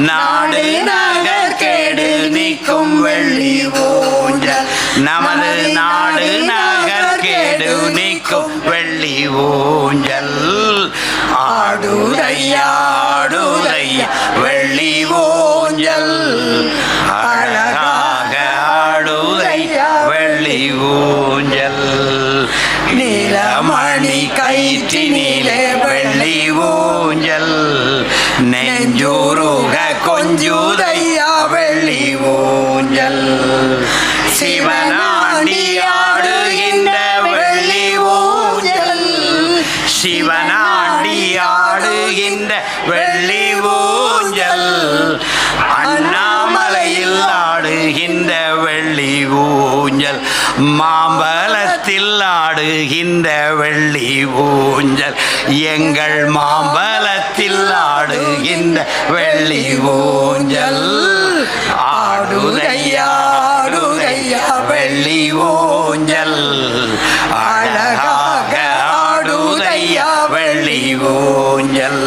நாடு நகர் கேடு நீக்கும் வெள்ளி ஊஞ்சல், நமது நாடு நகர் கேடு நீக்கும் வெள்ளி ஊஞ்சல். ஆடுதையா ஆடுதையா வெள்ளி ஊஞ்சல், அழகாக ஆடுதையா வெள்ளி ஊஞ்சல். நீலமணி கயிற்றினிலே வெள்ளி ஊஞ்சல், நெஞ்சூருக கொஞ்சுதையா வெள்ளி ஊஞ்சல். சிவனாண்டி ஆடுகின்ற வெள்ளி ஊஞ்சல், சிவனாண்டி ஆடுகின்ற வெள்ளி ஊஞ்சல், அண்ணாமலையில் ஆடுகின்ற வெள்ளி ஊஞ்சல், மாம்பலத்தில் ஆடுகின்ற வெள்ளி ஊஞ்சல், எங்கள் மாம்பலத்தில் ஆடுகின்ற வெள்ளி ஊஞ்சல். ஆடுதையா ஆடுதையா வெள்ளி ஊஞ்சல், அழகாக ஆடுதையா வெள்ளி ஊஞ்சல்,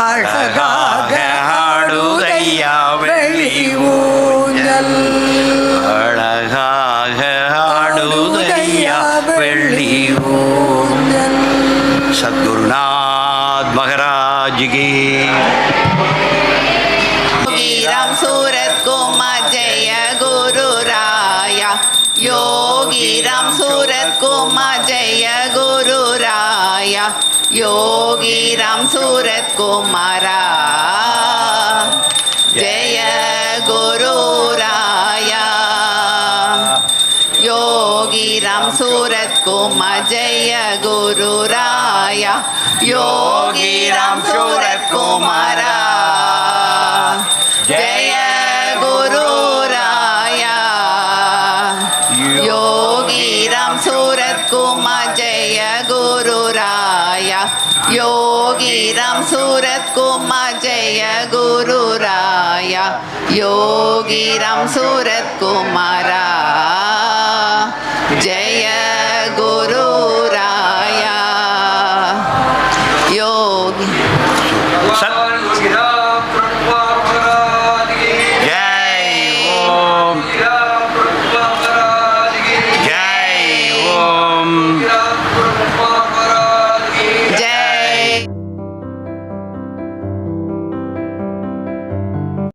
அழகாக ஆடுதையா வெள்ளி ஊஞ்சல், அழகாக ஆடுதையா வெள்ளி ஊஞ்சல். சத்குருநாத் மகாராஜ் கி. ராம் சூரத் குமார் ஜெய குரு ராயா, யோகி ராம் சூரத் குமார் ஜெய குரு ராயா, யோகி ராம் சூரத் குமாரா ஜெய குரு ராயா, யோகி ராம் சூரத் குமார் ஜெய குரு ராயா, யோகி ராம் சூரத் குமாரா ஜெய குரு ராயா, யோகி ராம் சூரத் குமார் ஜெய குரு ராயா, யோகி ராம் சூரத் குமார் ஜெய குரு ராயா, யோகி ராம் சூரத் குமாரா.